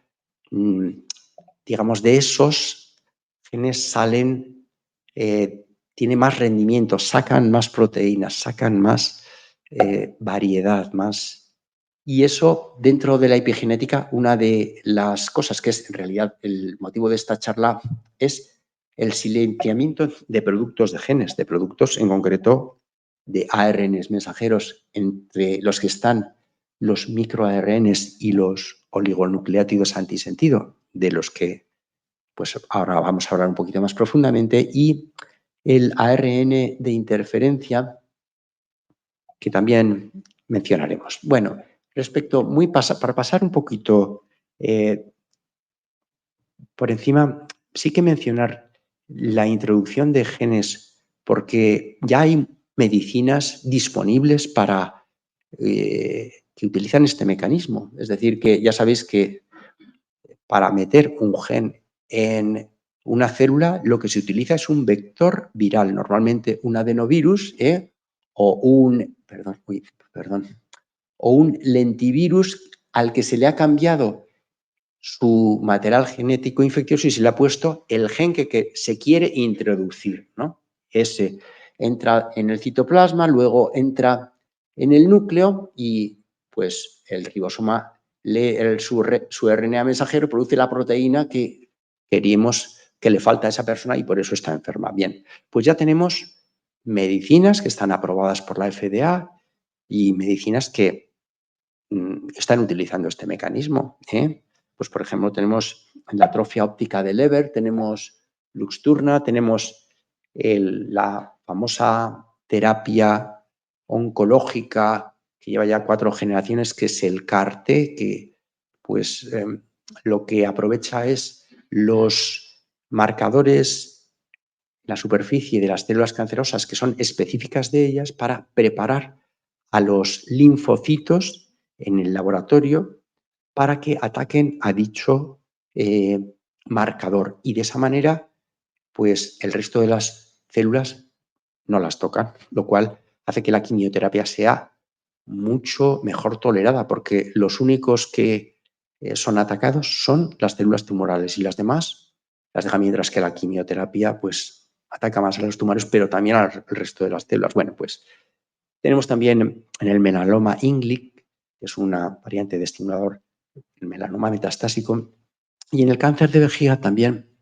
digamos, de esos genes salen, tiene más rendimiento, sacan más proteínas, sacan más variedad, más Y eso, dentro de la epigenética, una de las cosas que es en realidad el motivo de esta charla es el silenciamiento de productos de genes, de productos en concreto de ARNs mensajeros, entre los que están los microARNs y los oligonucleótidos antisentido, de los que pues ahora vamos a hablar un poquito más profundamente, y el ARN de interferencia, que también mencionaremos. Bueno, para pasar un poquito por encima, sí que mencionar la introducción de genes, porque ya hay medicinas disponibles para que utilizan este mecanismo. Es decir, que ya sabéis que para meter un gen en una célula, lo que se utiliza es un vector viral, normalmente un adenovirus o o un lentivirus al que se le ha cambiado su material genético infeccioso y se le ha puesto el gen que se quiere introducir, ¿no? Ese entra en el citoplasma, luego entra en el núcleo y pues el ribosoma lee su RNA mensajero, produce la proteína que queríamos que le falta a esa persona y por eso está enferma. Bien, pues ya tenemos medicinas que están aprobadas por la FDA y medicinas que están utilizando este mecanismo. Pues, por ejemplo, tenemos la atrofia óptica de Leber, tenemos Luxturna, tenemos la famosa terapia oncológica que lleva ya 4 generaciones, que es el CAR-T, que pues lo que aprovecha es los marcadores, la superficie de las células cancerosas que son específicas de ellas para preparar a los linfocitos en el laboratorio para que ataquen a dicho marcador y de esa manera pues el resto de las células no las tocan, lo cual hace que la quimioterapia sea mucho mejor tolerada porque los únicos que son atacados son las células tumorales y las demás las deja, mientras que la quimioterapia pues ataca más a los tumores pero también al resto de las células. Bueno, pues tenemos también en el melanoma Inglik, que es una variante de estimulador, el melanoma metastásico, y en el cáncer de vejiga también,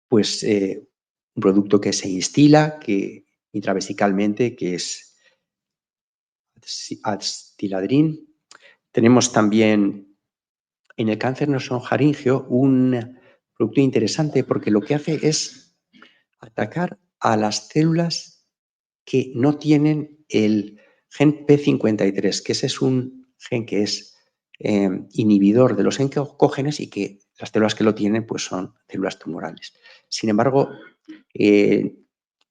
pues un producto que se instila, que intravesicalmente, que es Adstiladrin. Tenemos también en el cáncer nasofaríngeo un producto interesante porque lo que hace es atacar a las células que no tienen el gen P53, que ese es un gen que es inhibidor de los oncógenes y que las células que lo tienen pues son células tumorales. Sin embargo,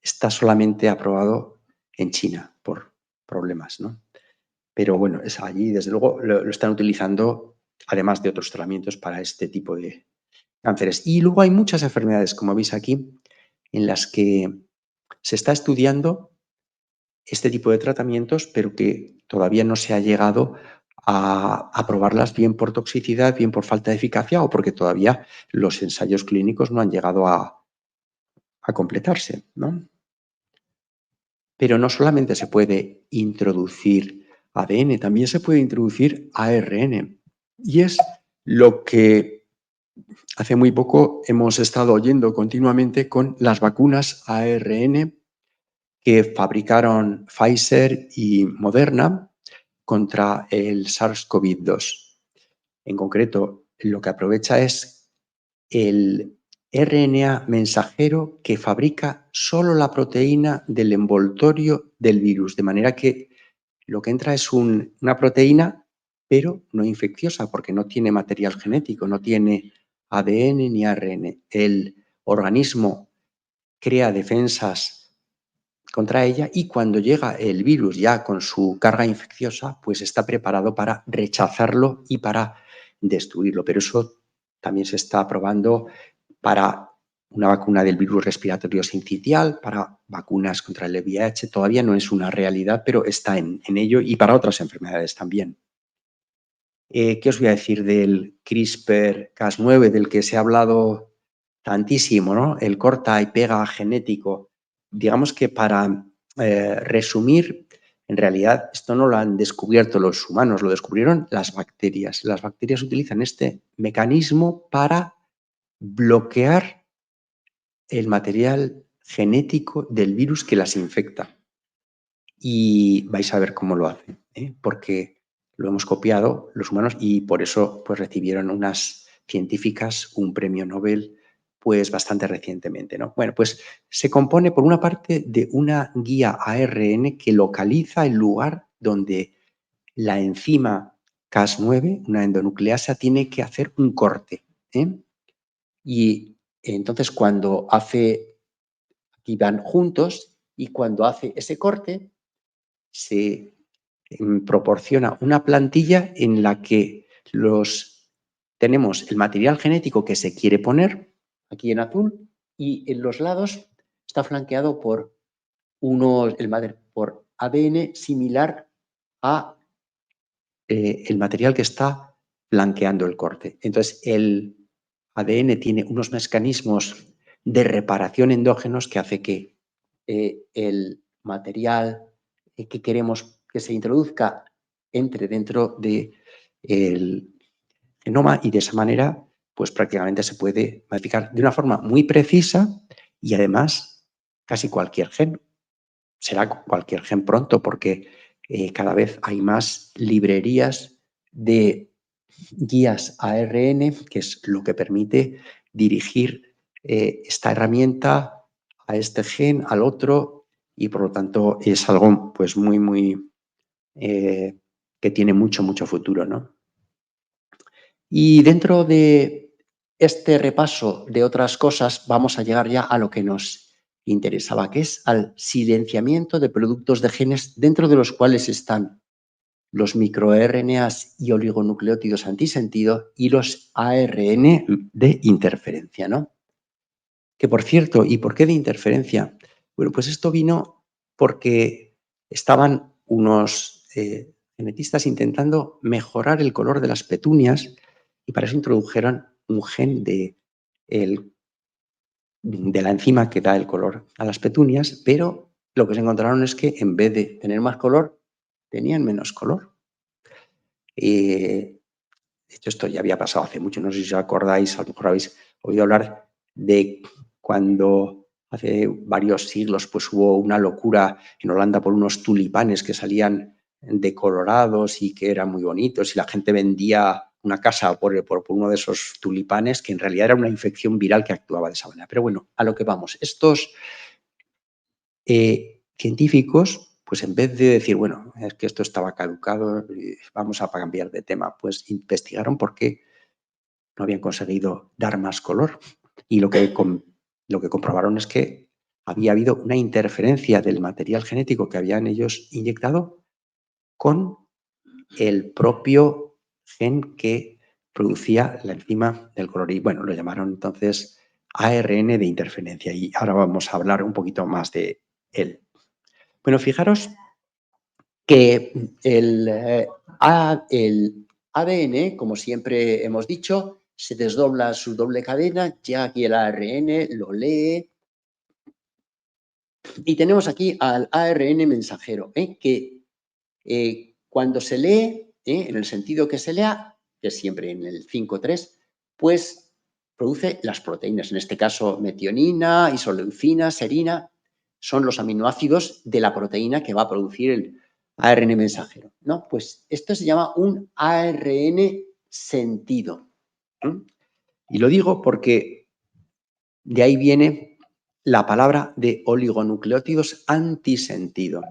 está solamente aprobado en China por problemas, ¿no? Pero bueno, es allí, desde luego, lo están utilizando, además de otros tratamientos, para este tipo de cánceres. Y luego hay muchas enfermedades, como veis aquí, en las que se está estudiando este tipo de tratamientos, pero que todavía no se ha llegado a probarlas bien por toxicidad, bien por falta de eficacia o porque todavía los ensayos clínicos no han llegado a completarse, ¿no? Pero no solamente se puede introducir ADN, también se puede introducir ARN. Y es lo que hace muy poco hemos estado oyendo continuamente con las vacunas ARN que fabricaron Pfizer y Moderna contra el SARS-CoV-2. En concreto, lo que aprovecha es el RNA mensajero que fabrica solo la proteína del envoltorio del virus, de manera que lo que entra es una proteína, pero no infecciosa, porque no tiene material genético, no tiene ADN ni ARN. El organismo crea defensas contra ella y cuando llega el virus ya con su carga infecciosa, pues está preparado para rechazarlo y para destruirlo. Pero eso también se está probando para una vacuna del virus respiratorio sincitial, para vacunas contra el VIH. Todavía no es una realidad, pero está en ello y para otras enfermedades también. ¿Qué os voy a decir del CRISPR-Cas9, del que se ha hablado tantísimo, ¿no? El corta y pega genético. Digamos que para resumir, En realidad, esto no lo han descubierto los humanos, lo descubrieron las bacterias. Las bacterias utilizan este mecanismo para bloquear el material genético del virus que las infecta. Y vais a ver cómo lo hacen, ¿eh? Porque lo hemos copiado los humanos y por eso pues, recibieron unas científicas un premio Nobel pues bastante recientemente, ¿no? Bueno, pues se compone por una parte de una guía ARN que localiza el lugar donde la enzima Cas9, una endonucleasa, tiene que hacer un corte, ¿eh? Y entonces cuando hace, aquí van juntos, y cuando hace ese corte, se proporciona una plantilla en la que tenemos el material genético que se quiere poner, aquí en azul, y en los lados está flanqueado por por ADN similar a el material que está flanqueando el corte. Entonces, el ADN tiene unos mecanismos de reparación endógenos que hace que el material que queremos que se introduzca entre dentro del genoma y de esa manera pues prácticamente se puede modificar de una forma muy precisa y además casi cualquier gen. Será cualquier gen pronto porque cada vez hay más librerías de guías ARN, que es lo que permite dirigir esta herramienta a este gen, al otro, y por lo tanto es algo pues muy que tiene mucho futuro, ¿no? Y dentro de este repaso de otras cosas vamos a llegar ya a lo que nos interesaba, que es al silenciamiento de productos de genes dentro de los cuales están los microRNAs y oligonucleótidos antisentido y los ARN de interferencia, ¿no? Que por cierto, ¿y por qué de interferencia? Bueno, pues esto vino porque estaban unos genetistas intentando mejorar el color de las petunias y para eso introdujeron un gen de la enzima que da el color a las petunias, pero lo que se encontraron es que en vez de tener más color, tenían menos color. De hecho, esto ya había pasado hace mucho, no sé si os acordáis, a lo mejor habéis oído hablar de cuando hace varios siglos pues hubo una locura en Holanda por unos tulipanes que salían decolorados y que eran muy bonitos y la gente vendía una casa por uno de esos tulipanes que en realidad era una infección viral que actuaba de esa manera. Pero bueno, a lo que vamos. Estos científicos, pues en vez de decir, bueno, es que esto estaba caducado, vamos a cambiar de tema, pues investigaron por qué no habían conseguido dar más color. Y lo que comprobaron es que había habido una interferencia del material genético que habían ellos inyectado con el propio gen que producía la enzima del color. Y bueno, lo llamaron entonces ARN de interferencia. Y ahora vamos a hablar un poquito más de él. Bueno, fijaros que el ADN, como siempre hemos dicho, se desdobla su doble cadena, llega aquí el ARN, lo lee, y tenemos aquí al ARN mensajero, que cuando se lee, en el sentido que se lea, que es siempre en el 5,3, pues produce las proteínas, en este caso metionina, isoleucina, serina, son los aminoácidos de la proteína que va a producir el ARN mensajero, ¿no? Pues esto se llama un ARN sentido. Y lo digo porque de ahí viene la palabra de oligonucleótidos antisentido.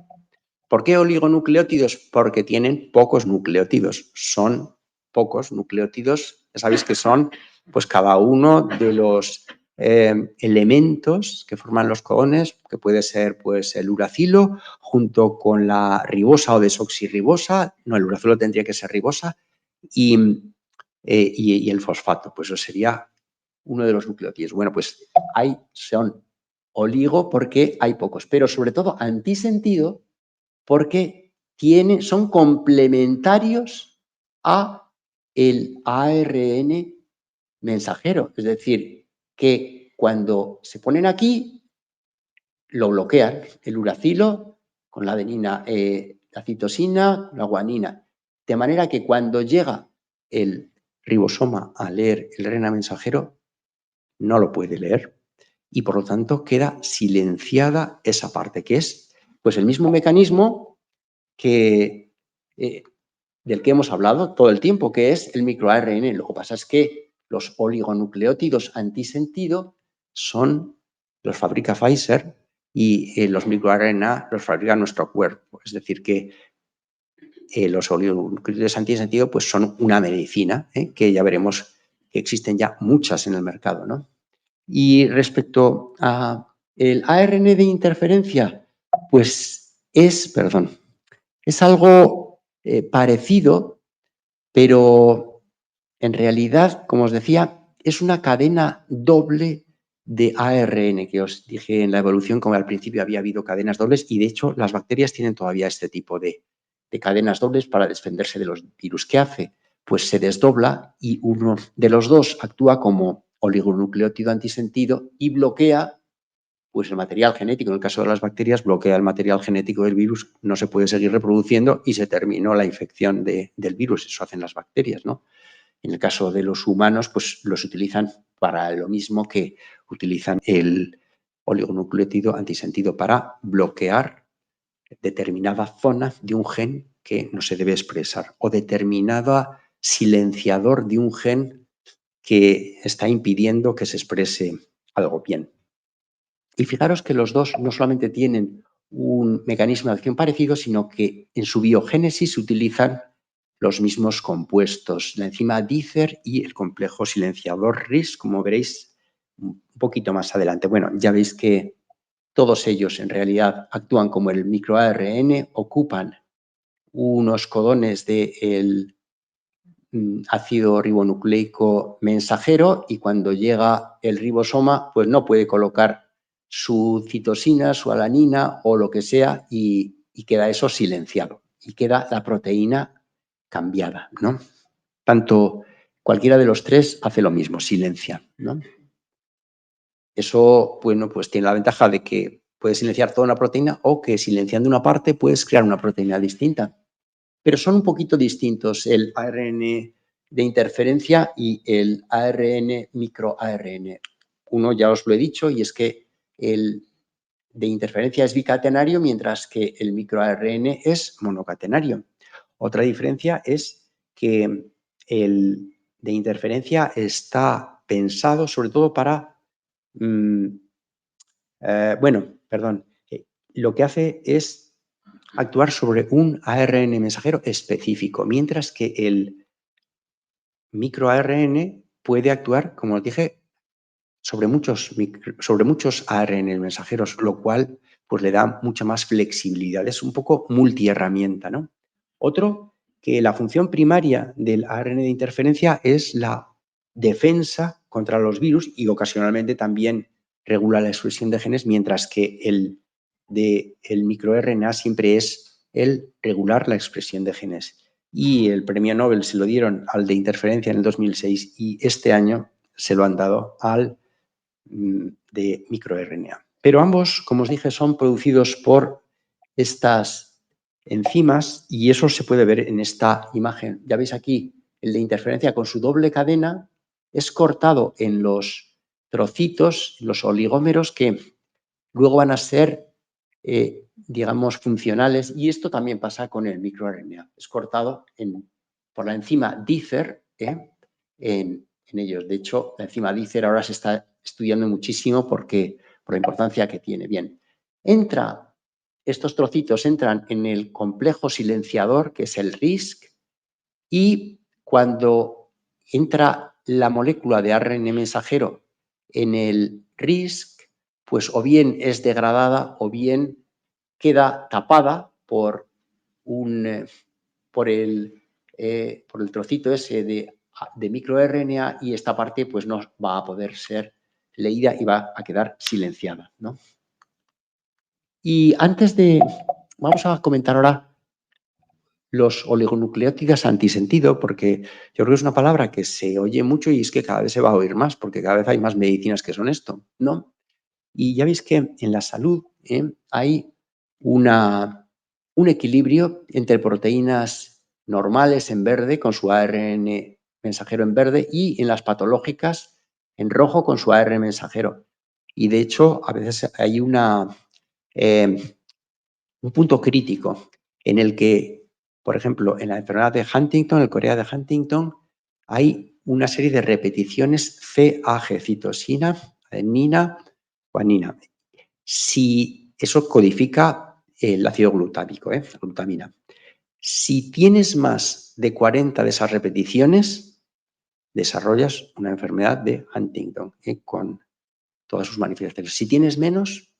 ¿Por qué oligonucleótidos? Porque tienen pocos nucleótidos. Son pocos nucleótidos, ya sabéis que son pues cada uno de los elementos que forman los codones, que puede ser pues el uracilo junto con la ribosa o desoxirribosa, no, el uracilo tendría que ser ribosa, y el fosfato, pues eso sería uno de los nucleótidos. Bueno, pues son oligo porque hay pocos, pero sobre todo antisentido porque son complementarios a el ARN mensajero. Es decir, que cuando se ponen aquí, lo bloquean. El uracilo con la adenina la citosina, la guanina. De manera que cuando llega el ribosoma a leer el RNA mensajero, no lo puede leer y por lo tanto queda silenciada esa parte, que es pues el mismo mecanismo que, del que hemos hablado todo el tiempo, que es el microARN. Lo que pasa es que los oligonucleótidos antisentido los fabrica Pfizer y los microRNA los fabrica nuestro cuerpo. Es decir, que los oligonucleótidos antisentido pues son una medicina, que ya veremos que existen ya muchas en el mercado, ¿no? Y respecto a el ARN de interferencia, pues es algo parecido, pero en realidad, como os decía, es una cadena doble de ARN, que os dije en la evolución, como al principio había habido cadenas dobles, y de hecho las bacterias tienen todavía este tipo de cadenas dobles para defenderse de los virus. ¿Qué hace? Pues se desdobla y uno de los dos actúa como oligonucleótido antisentido y bloquea pues el material genético. En el caso de las bacterias, bloquea el material genético del virus, no se puede seguir reproduciendo y se terminó la infección del virus. Eso hacen las bacterias, ¿no? En el caso de los humanos, pues los utilizan para lo mismo que utilizan el oligonucleótido antisentido para bloquear determinada zona de un gen que no se debe expresar o determinada silenciador de un gen que está impidiendo que se exprese algo bien. Y fijaros que los dos no solamente tienen un mecanismo de acción parecido, sino que en su biogénesis utilizan los mismos compuestos, la enzima Dicer y el complejo silenciador RIS, como veréis un poquito más adelante. Bueno, ya veis que todos ellos en realidad actúan como el microARN, ocupan unos codones del ácido ribonucleico mensajero y cuando llega el ribosoma, pues no puede colocar su citosina, su alanina o lo que sea y queda eso silenciado y queda la proteína cambiada, ¿no? Tanto cualquiera de los tres hace lo mismo, silencia, ¿no? Eso, bueno, pues tiene la ventaja de que puedes silenciar toda una proteína o que silenciando una parte puedes crear una proteína distinta. Pero son un poquito distintos el ARN de interferencia y el ARN microARN. Uno ya os lo he dicho y es que el de interferencia es bicatenario mientras que el microARN es monocatenario. Otra diferencia es que el de interferencia está pensado sobre todo para, lo que hace es actuar sobre un ARN mensajero específico, mientras que el microARN puede actuar, como os dije, sobre muchos ARN mensajeros, lo cual pues, le da mucha más flexibilidad. Es un poco multiherramienta, ¿no? Otro, que la función primaria del ARN de interferencia es la defensa contra los virus y ocasionalmente también regula la expresión de genes, mientras que el microRNA siempre es el regular la expresión de genes. Y el premio Nobel se lo dieron al de interferencia en el 2006 y este año se lo han dado al de microRNA. Pero ambos, como os dije, son producidos por estas enzimas y eso se puede ver en esta imagen. Ya veis aquí el de interferencia con su doble cadena es cortado en los trocitos, los oligómeros que luego van a ser, digamos, funcionales y esto también pasa con el microRNA. Es cortado por la enzima Dicer en ellos. De hecho, la enzima Dicer ahora se está estudiando muchísimo por la importancia que tiene. Bien, estos trocitos entran en el complejo silenciador, que es el RISC, y cuando entra la molécula de ARN mensajero en el RISC, pues o bien es degradada o bien queda tapada por el trocito ese de microRNA y esta parte pues no va a poder ser leída y va a quedar silenciada, ¿no? Y vamos a comentar ahora los oligonucleótidos antisentido, porque yo creo que es una palabra que se oye mucho y es que cada vez se va a oír más, porque cada vez hay más medicinas que son esto, ¿no? Y ya veis que en la salud hay una un equilibrio entre proteínas normales en verde con su ARN mensajero en verde y en las patológicas en rojo con su ARN mensajero. Y de hecho, a veces hay un punto crítico en el que, por ejemplo, en la enfermedad de Huntington, el Corea de Huntington, hay una serie de repeticiones CAG, citosina, adenina, guanina. Si eso codifica el ácido glutámico, glutamina. Si tienes más de 40 de esas repeticiones, desarrollas una enfermedad de Huntington con todas sus manifestaciones. Si tienes menos,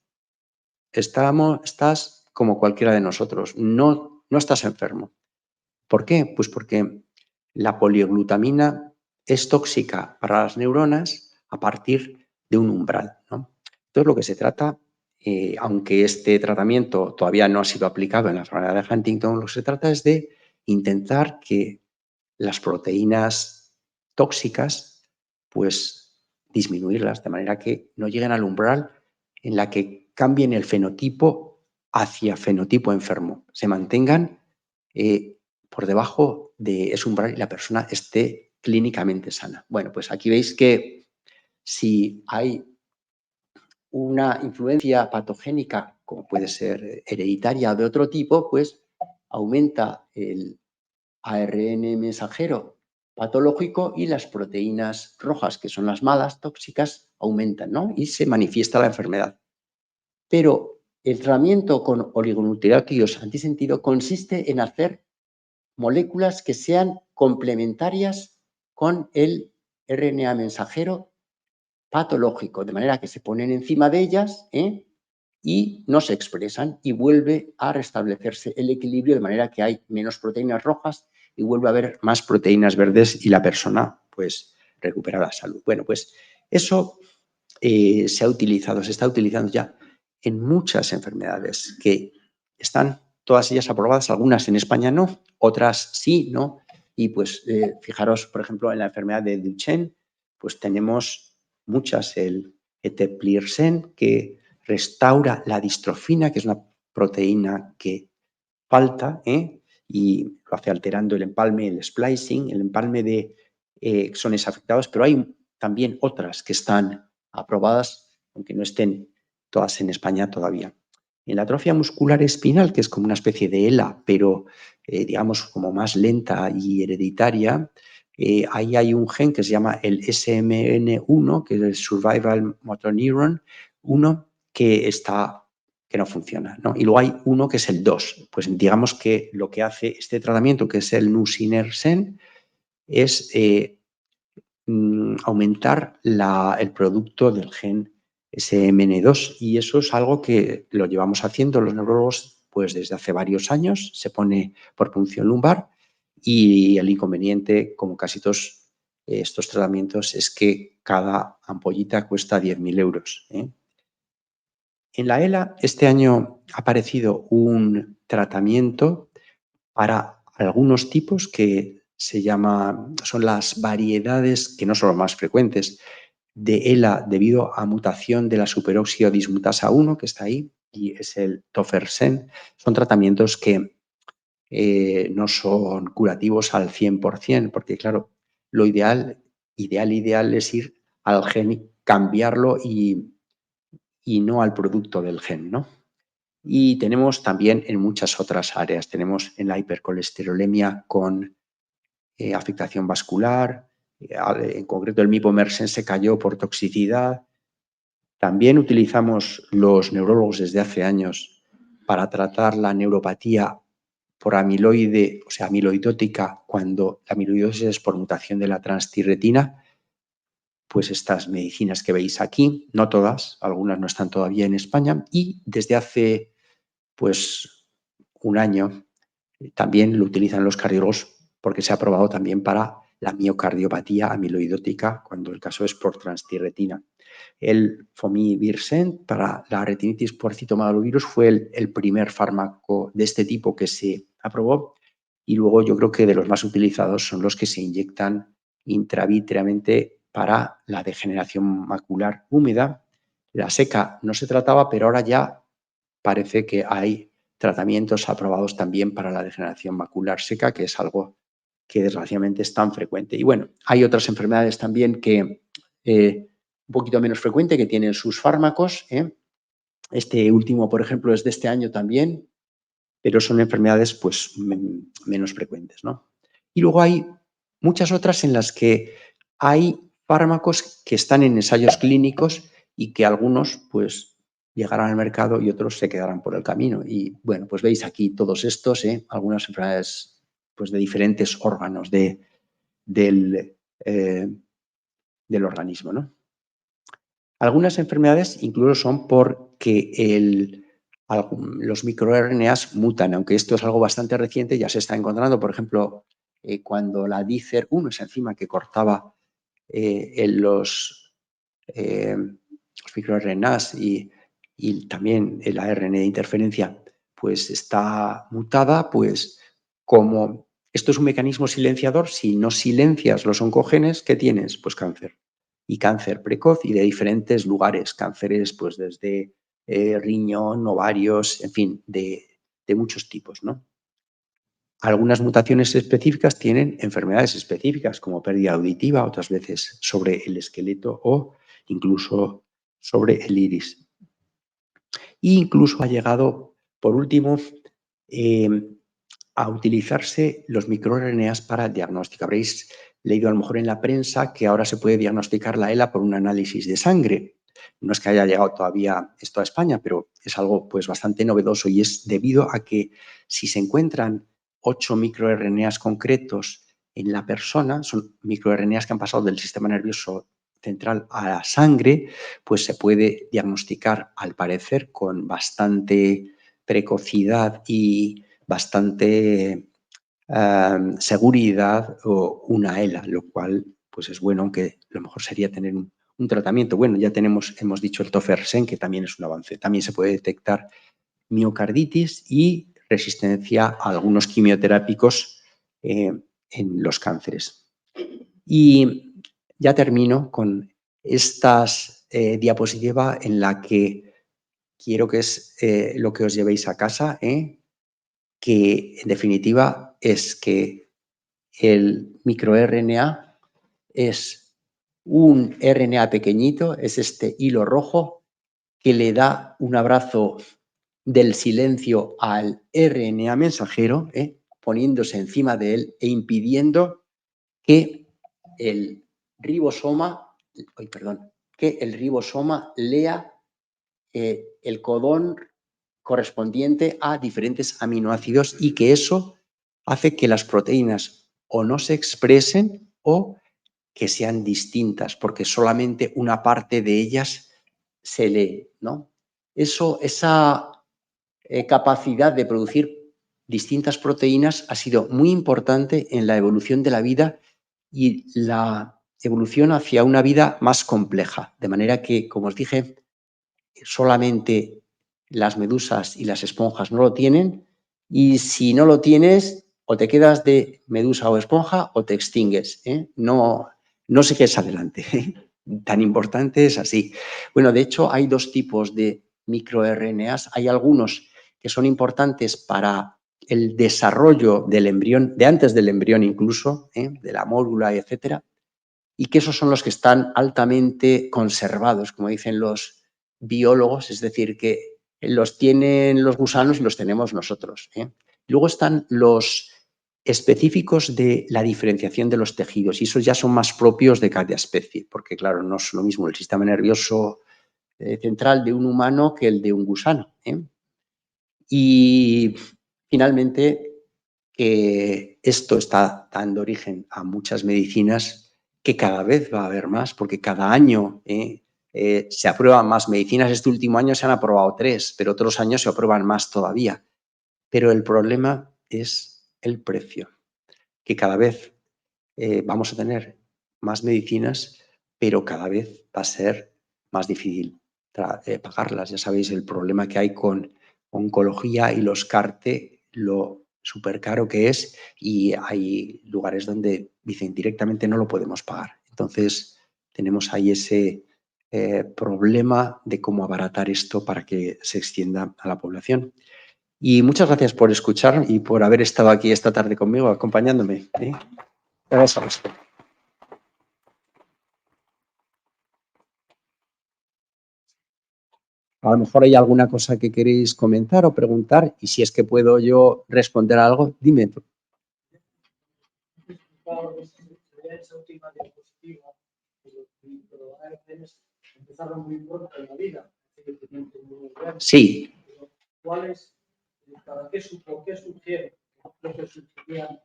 estás como cualquiera de nosotros, no estás enfermo. ¿Por qué? Pues porque la poliglutamina es tóxica para las neuronas a partir de un umbral, ¿no? Entonces, lo que se trata, aunque este tratamiento todavía no ha sido aplicado en la enfermedad de Huntington, lo que se trata es de intentar que las proteínas tóxicas, pues disminuirlas de manera que no lleguen al umbral en la que cambien el fenotipo hacia fenotipo enfermo, se mantengan por debajo de ese umbral y la persona esté clínicamente sana. Bueno, pues aquí veis que si hay una influencia patogénica, como puede ser hereditaria o de otro tipo, pues aumenta el ARN mensajero patológico y las proteínas rojas, que son las malas, tóxicas, aumentan, ¿no? Y se manifiesta la enfermedad. Pero el tratamiento con oligonucleótidos antisentido consiste en hacer moléculas que sean complementarias con el RNA mensajero patológico, de manera que se ponen encima de ellas y no se expresan y vuelve a restablecerse el equilibrio de manera que hay menos proteínas rojas y vuelve a haber más proteínas verdes y la persona pues recupera la salud. Bueno, pues eso se está utilizando ya en muchas enfermedades que están todas ellas aprobadas, algunas en España no, otras sí, ¿no? Y pues fijaros, por ejemplo, en la enfermedad de Duchenne, pues tenemos muchas, el eteplirsen, que restaura la distrofina, que es una proteína que falta, y lo hace alterando el empalme, el splicing, el empalme de exones afectados, pero hay también otras que están aprobadas, aunque no estén todas en España todavía. En la atrofia muscular espinal, que es como una especie de ELA, pero digamos como más lenta y hereditaria, ahí hay un gen que se llama el SMN1, que es el Survival Motor Neuron 1, que no funciona, ¿no? Y luego hay uno que es el 2. Pues digamos que lo que hace este tratamiento, que es el nusinersen, es aumentar el producto del gen SMN2, y eso es algo que lo llevamos haciendo los neurólogos pues desde hace varios años. Se pone por punción lumbar y el inconveniente, como casi todos estos tratamientos, es que cada ampollita cuesta 10.000 euros. En la ELA este año ha aparecido un tratamiento para algunos tipos que son las variedades, que no son las más frecuentes, de ELA debido a mutación de la superóxido dismutasa 1, que está ahí, y es el tofersen. Son tratamientos que no son curativos al 100%, porque claro, lo ideal es ir al gen y cambiarlo y no al producto del gen, ¿no? Y tenemos también en muchas otras áreas. Tenemos en la hipercolesterolemia con afectación vascular, en concreto el mipomersen se cayó por toxicidad. También utilizamos los neurólogos desde hace años para tratar la neuropatía por amiloide, o sea, amiloidótica, cuando la amiloidosis es por mutación de la transtirretina. Pues estas medicinas que veis aquí, no todas, algunas no están todavía en España, y desde hace pues un año también lo utilizan los cardiólogos porque se ha probado también para la miocardiopatía amiloidótica cuando el caso es por transtirretina. El Fomivirsen para la retinitis por citomegalovirus fue el primer fármaco de este tipo que se aprobó, y luego yo creo que de los más utilizados son los que se inyectan intravítreamente para la degeneración macular húmeda. La seca no se trataba, pero ahora ya parece que hay tratamientos aprobados también para la degeneración macular seca, que es algo que desgraciadamente es tan frecuente. Y bueno, hay otras enfermedades también que un poquito menos frecuente, que tienen sus fármacos. Este último, por ejemplo, es de este año también, pero son enfermedades pues menos frecuentes, ¿no? Y luego hay muchas otras en las que hay fármacos que están en ensayos clínicos y que algunos pues llegarán al mercado y otros se quedarán por el camino. Y bueno, pues veis aquí todos estos, algunas enfermedades pues de diferentes órganos del organismo, ¿no? Algunas enfermedades incluso son porque los microRNAs mutan, aunque esto es algo bastante reciente, ya se está encontrando, por ejemplo, cuando la DICER1, esa enzima que cortaba los microRNAs y también el ARN de interferencia, pues está mutada, pues como esto es un mecanismo silenciador, si no silencias los oncogenes, ¿qué tienes? Pues cáncer. Y cáncer precoz y de diferentes lugares, cánceres pues desde riñón, ovarios, en fin, de muchos tipos, ¿no? Algunas mutaciones específicas tienen enfermedades específicas como pérdida auditiva, otras veces sobre el esqueleto o incluso sobre el iris. E incluso ha llegado, por último, a utilizarse los microRNAs para diagnóstico. Habréis leído a lo mejor en la prensa que ahora se puede diagnosticar la ELA por un análisis de sangre. No es que haya llegado todavía esto a España, pero es algo pues bastante novedoso y es debido a que si se encuentran 8 microRNAs concretos en la persona, son microRNAs que han pasado del sistema nervioso central a la sangre, pues se puede diagnosticar, al parecer, con bastante precocidad y bastante seguridad o una ELA, lo cual pues es bueno, aunque lo mejor sería tener un tratamiento. Bueno, ya hemos dicho el tofersen, que también es un avance. También se puede detectar miocarditis y resistencia a algunos quimioterápicos en los cánceres. Y ya termino con estas diapositiva en la que quiero que es lo que os llevéis a casa, que en definitiva es que el microRNA es un RNA pequeñito, es este hilo rojo que le da un abrazo del silencio al RNA mensajero, poniéndose encima de él e impidiendo que el ribosoma, lea el codón correspondiente a diferentes aminoácidos y que eso hace que las proteínas o no se expresen o que sean distintas, porque solamente una parte de ellas se lee, ¿no? Esa capacidad de producir distintas proteínas ha sido muy importante en la evolución de la vida y la evolución hacia una vida más compleja. De manera que, como os dije, solamente las medusas y las esponjas no lo tienen, y si no lo tienes, o te quedas de medusa o esponja o te extingues. No sigues adelante. Tan importante es así. Bueno, de hecho, hay dos tipos de microRNAs. Hay algunos que son importantes para el desarrollo del embrión, de antes del embrión incluso, de la mórula, etcétera, y que esos son los que están altamente conservados, como dicen los biólogos, es decir, que los tienen los gusanos y los tenemos nosotros. Luego están los específicos de la diferenciación de los tejidos y esos ya son más propios de cada especie, porque claro, no es lo mismo el sistema nervioso central de un humano que el de un gusano. Y finalmente, que esto está dando origen a muchas medicinas que cada vez va a haber más, porque cada año se aprueban más medicinas. Este último año se han aprobado 3, pero otros años se aprueban más todavía. Pero el problema es el precio, que cada vez vamos a tener más medicinas, pero cada vez va a ser más difícil pagarlas. Ya sabéis el problema que hay con oncología y los CAR-T, lo súper caro que es, y hay lugares donde dicen directamente no lo podemos pagar. Entonces tenemos ahí ese problema de cómo abaratar esto para que se extienda a la población. Y muchas gracias por escuchar y por haber estado aquí esta tarde conmigo, acompañándome. Gracias a vosotros. A lo mejor hay alguna cosa que queréis comentar o preguntar, y si es que puedo yo responder a algo, dime. Esa última diapositiva, los ARCs empezaron muy pronto en la vida. Sí. ¿Cuáles, para qué surgieron? Lo que surgían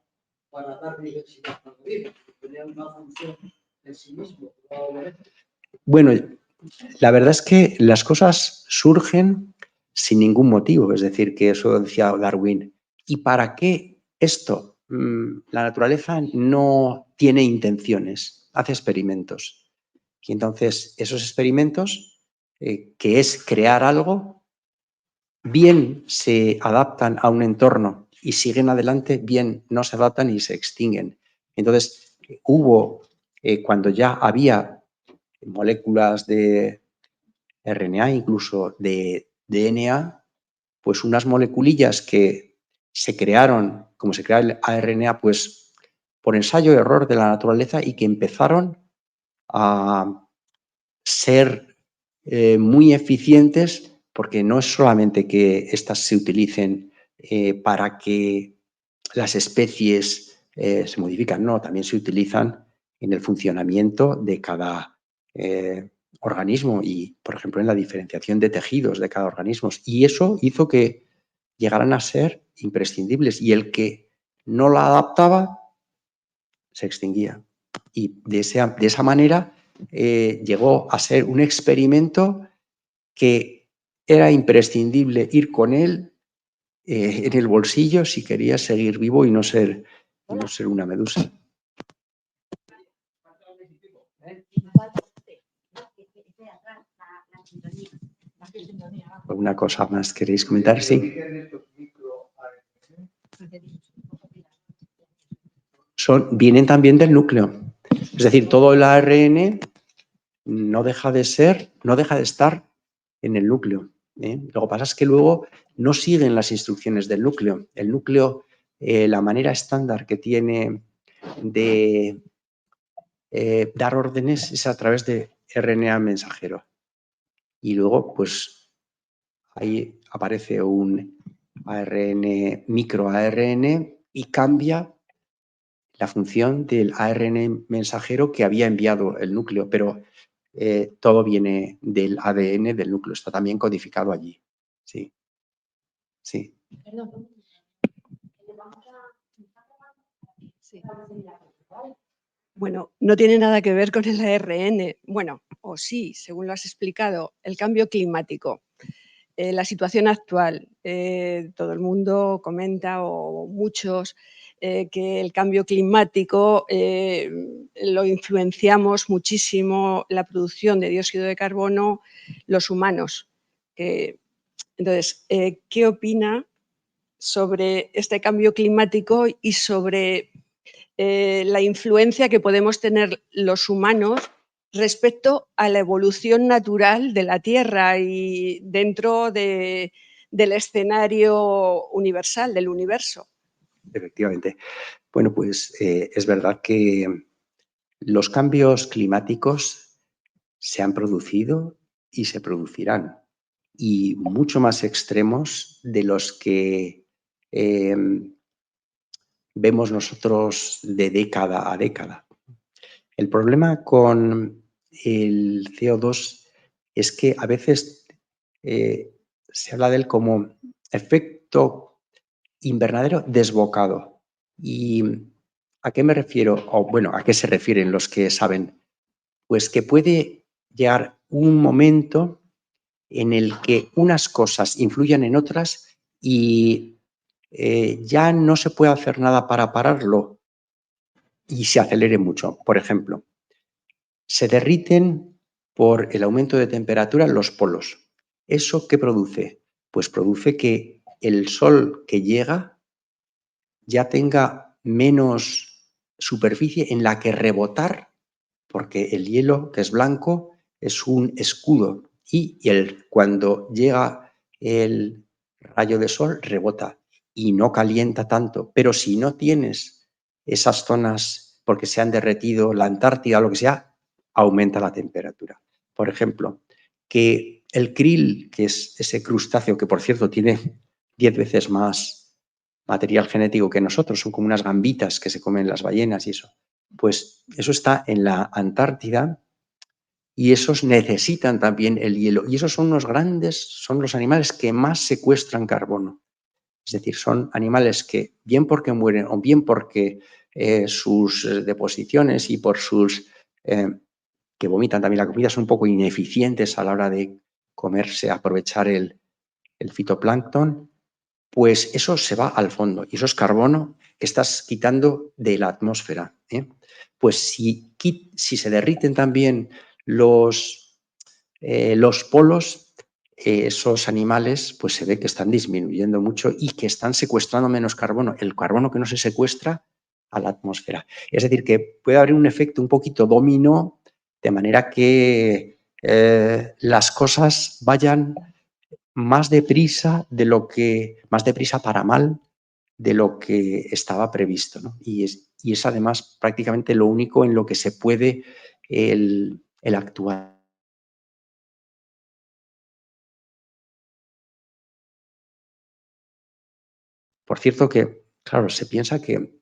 para dar diversidad a la vida, tenían una función en sí mismo, probablemente. Bueno, la verdad es que las cosas surgen sin ningún motivo, es decir, que eso decía Darwin. ¿Y para qué esto? La naturaleza no tiene intenciones, hace experimentos. Y entonces esos experimentos, que es crear algo, bien se adaptan a un entorno y siguen adelante, bien no se adaptan y se extinguen. Entonces hubo, cuando ya había moléculas de RNA, incluso de DNA, pues unas moleculillas que se crearon, como se crea el ARNA, pues por ensayo y error de la naturaleza, y que empezaron a ser muy eficientes, porque no es solamente que éstas se utilicen para que las especies se modifican, no, también se utilizan en el funcionamiento de cada organismo y, por ejemplo, en la diferenciación de tejidos de cada organismo. Y eso hizo que llegaran a ser imprescindibles, y el que no la adaptaba se extinguía. Y de esa manera llegó a ser un experimento que era imprescindible ir con él en el bolsillo si querías seguir vivo y no ser una medusa. ¿Alguna cosa más queréis comentar? Sí. Vienen también del núcleo. Es decir, todo el ARN no deja de estar en el núcleo. Lo que pasa es que luego no siguen las instrucciones del núcleo. El núcleo, la manera estándar que tiene de dar órdenes es a través de RNA mensajero. Y luego, pues, ahí aparece un ARN, microARN, y cambia la función del ARN mensajero que había enviado el núcleo, pero todo viene del ADN del núcleo, está también codificado allí. Sí. Sí. Perdón. Bueno, no tiene nada que ver con el ARN. Bueno, o sí, según lo has explicado, el cambio climático. La situación actual, todo el mundo comenta, o muchos, que el cambio climático lo influenciamos muchísimo la producción de dióxido de carbono los humanos. Entonces, ¿qué opina sobre este cambio climático y sobre la influencia que podemos tener los humanos respecto a la evolución natural de la Tierra y dentro del escenario universal, del universo? Efectivamente. Bueno, pues es verdad que los cambios climáticos se han producido y se producirán, y mucho más extremos de los que vemos nosotros de década a década. El problema con el CO2 es que a veces se habla de él como efecto invernadero desbocado. ¿Y a qué me refiero? O bueno, ¿a qué se refieren los que saben? Pues que puede llegar un momento en el que unas cosas influyan en otras y ya no se puede hacer nada para pararlo y se acelere mucho. Por ejemplo, se derriten por el aumento de temperatura los polos. ¿Eso qué produce? Pues produce que el sol que llega ya tenga menos superficie en la que rebotar, porque el hielo, que es blanco, es un escudo, y cuando llega el rayo de sol, rebota y no calienta tanto. Pero si no tienes esas zonas porque se han derretido, la Antártida o lo que sea, aumenta la temperatura. Por ejemplo, que el krill, que es ese crustáceo que, por cierto, tiene 10 veces más material genético que nosotros, son como unas gambitas que se comen las ballenas y eso, pues eso está en la Antártida y esos necesitan también el hielo. Y esos son son los animales que más secuestran carbono. Es decir, son animales que, bien porque mueren o bien porque sus deposiciones y por sus que vomitan también la comida, son un poco ineficientes a la hora de comerse, aprovechar el fitoplancton, pues eso se va al fondo y eso es carbono que estás quitando de la atmósfera. Pues si se derriten también los polos, esos animales pues se ve que están disminuyendo mucho y que están secuestrando menos carbono, el carbono que no se secuestra a la atmósfera. Es decir, que puede haber un efecto un poquito dominó, de manera que las cosas vayan más deprisa para mal de lo que estaba previsto, ¿no? Y es además prácticamente lo único en lo que se puede el actuar. Por cierto que, claro, se piensa que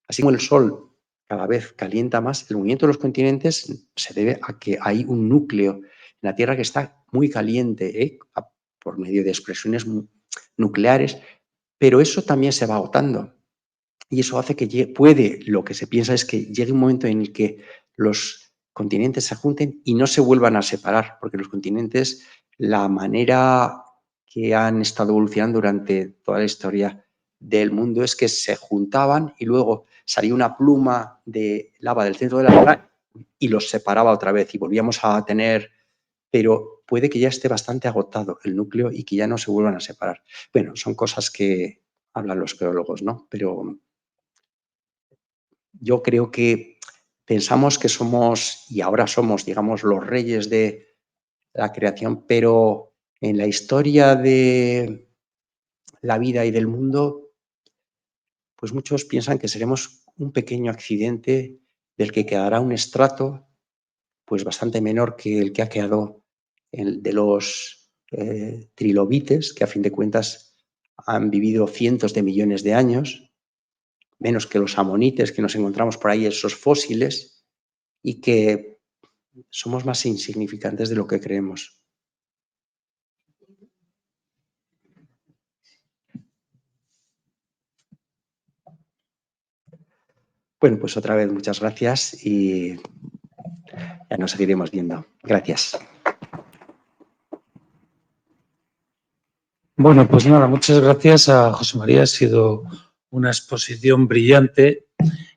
así como el Sol cada vez calienta más, el movimiento de los continentes se debe a que hay un núcleo en la Tierra que está muy caliente, por medio de explosiones nucleares, pero eso también se va agotando. Y eso hace que lo que se piensa es que llegue un momento en el que los continentes se junten y no se vuelvan a separar, porque los continentes, la manera que han estado evolucionando durante toda la historia del mundo es que se juntaban y luego salía una pluma de lava del centro de la Tierra y los separaba otra vez y volvíamos a tener, pero puede que ya esté bastante agotado el núcleo y que ya no se vuelvan a separar. Bueno, son cosas que hablan los geólogos, ¿no? Pero yo creo que pensamos que somos, y ahora somos, digamos, los reyes de la creación, pero en la historia de la vida y del mundo, pues muchos piensan que seremos un pequeño accidente del que quedará un estrato pues bastante menor que el que ha quedado el de los trilobites, que a fin de cuentas han vivido cientos de millones de años, menos que los amonites que nos encontramos por ahí, esos fósiles, y que somos más insignificantes de lo que creemos. Bueno, pues otra vez muchas gracias y ya nos seguiremos viendo. Gracias. Bueno, pues nada, muchas gracias a José María. Ha sido una exposición brillante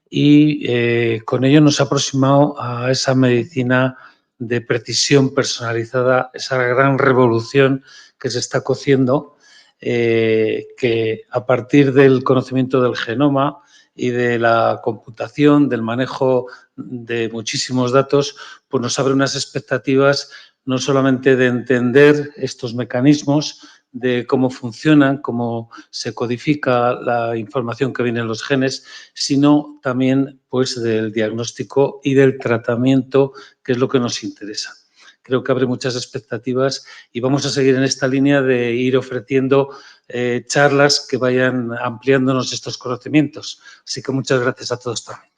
y con ello nos ha aproximado a esa medicina de precisión personalizada, esa gran revolución que se está cociendo, que a partir del conocimiento del genoma y de la computación, del manejo de muchísimos datos, pues nos abre unas expectativas no solamente de entender estos mecanismos, de cómo funcionan, cómo se codifica la información que viene en los genes, sino también pues, del diagnóstico y del tratamiento, que es lo que nos interesa. Creo que abre muchas expectativas y vamos a seguir en esta línea de ir ofreciendo charlas que vayan ampliándonos estos conocimientos. Así que muchas gracias a todos también.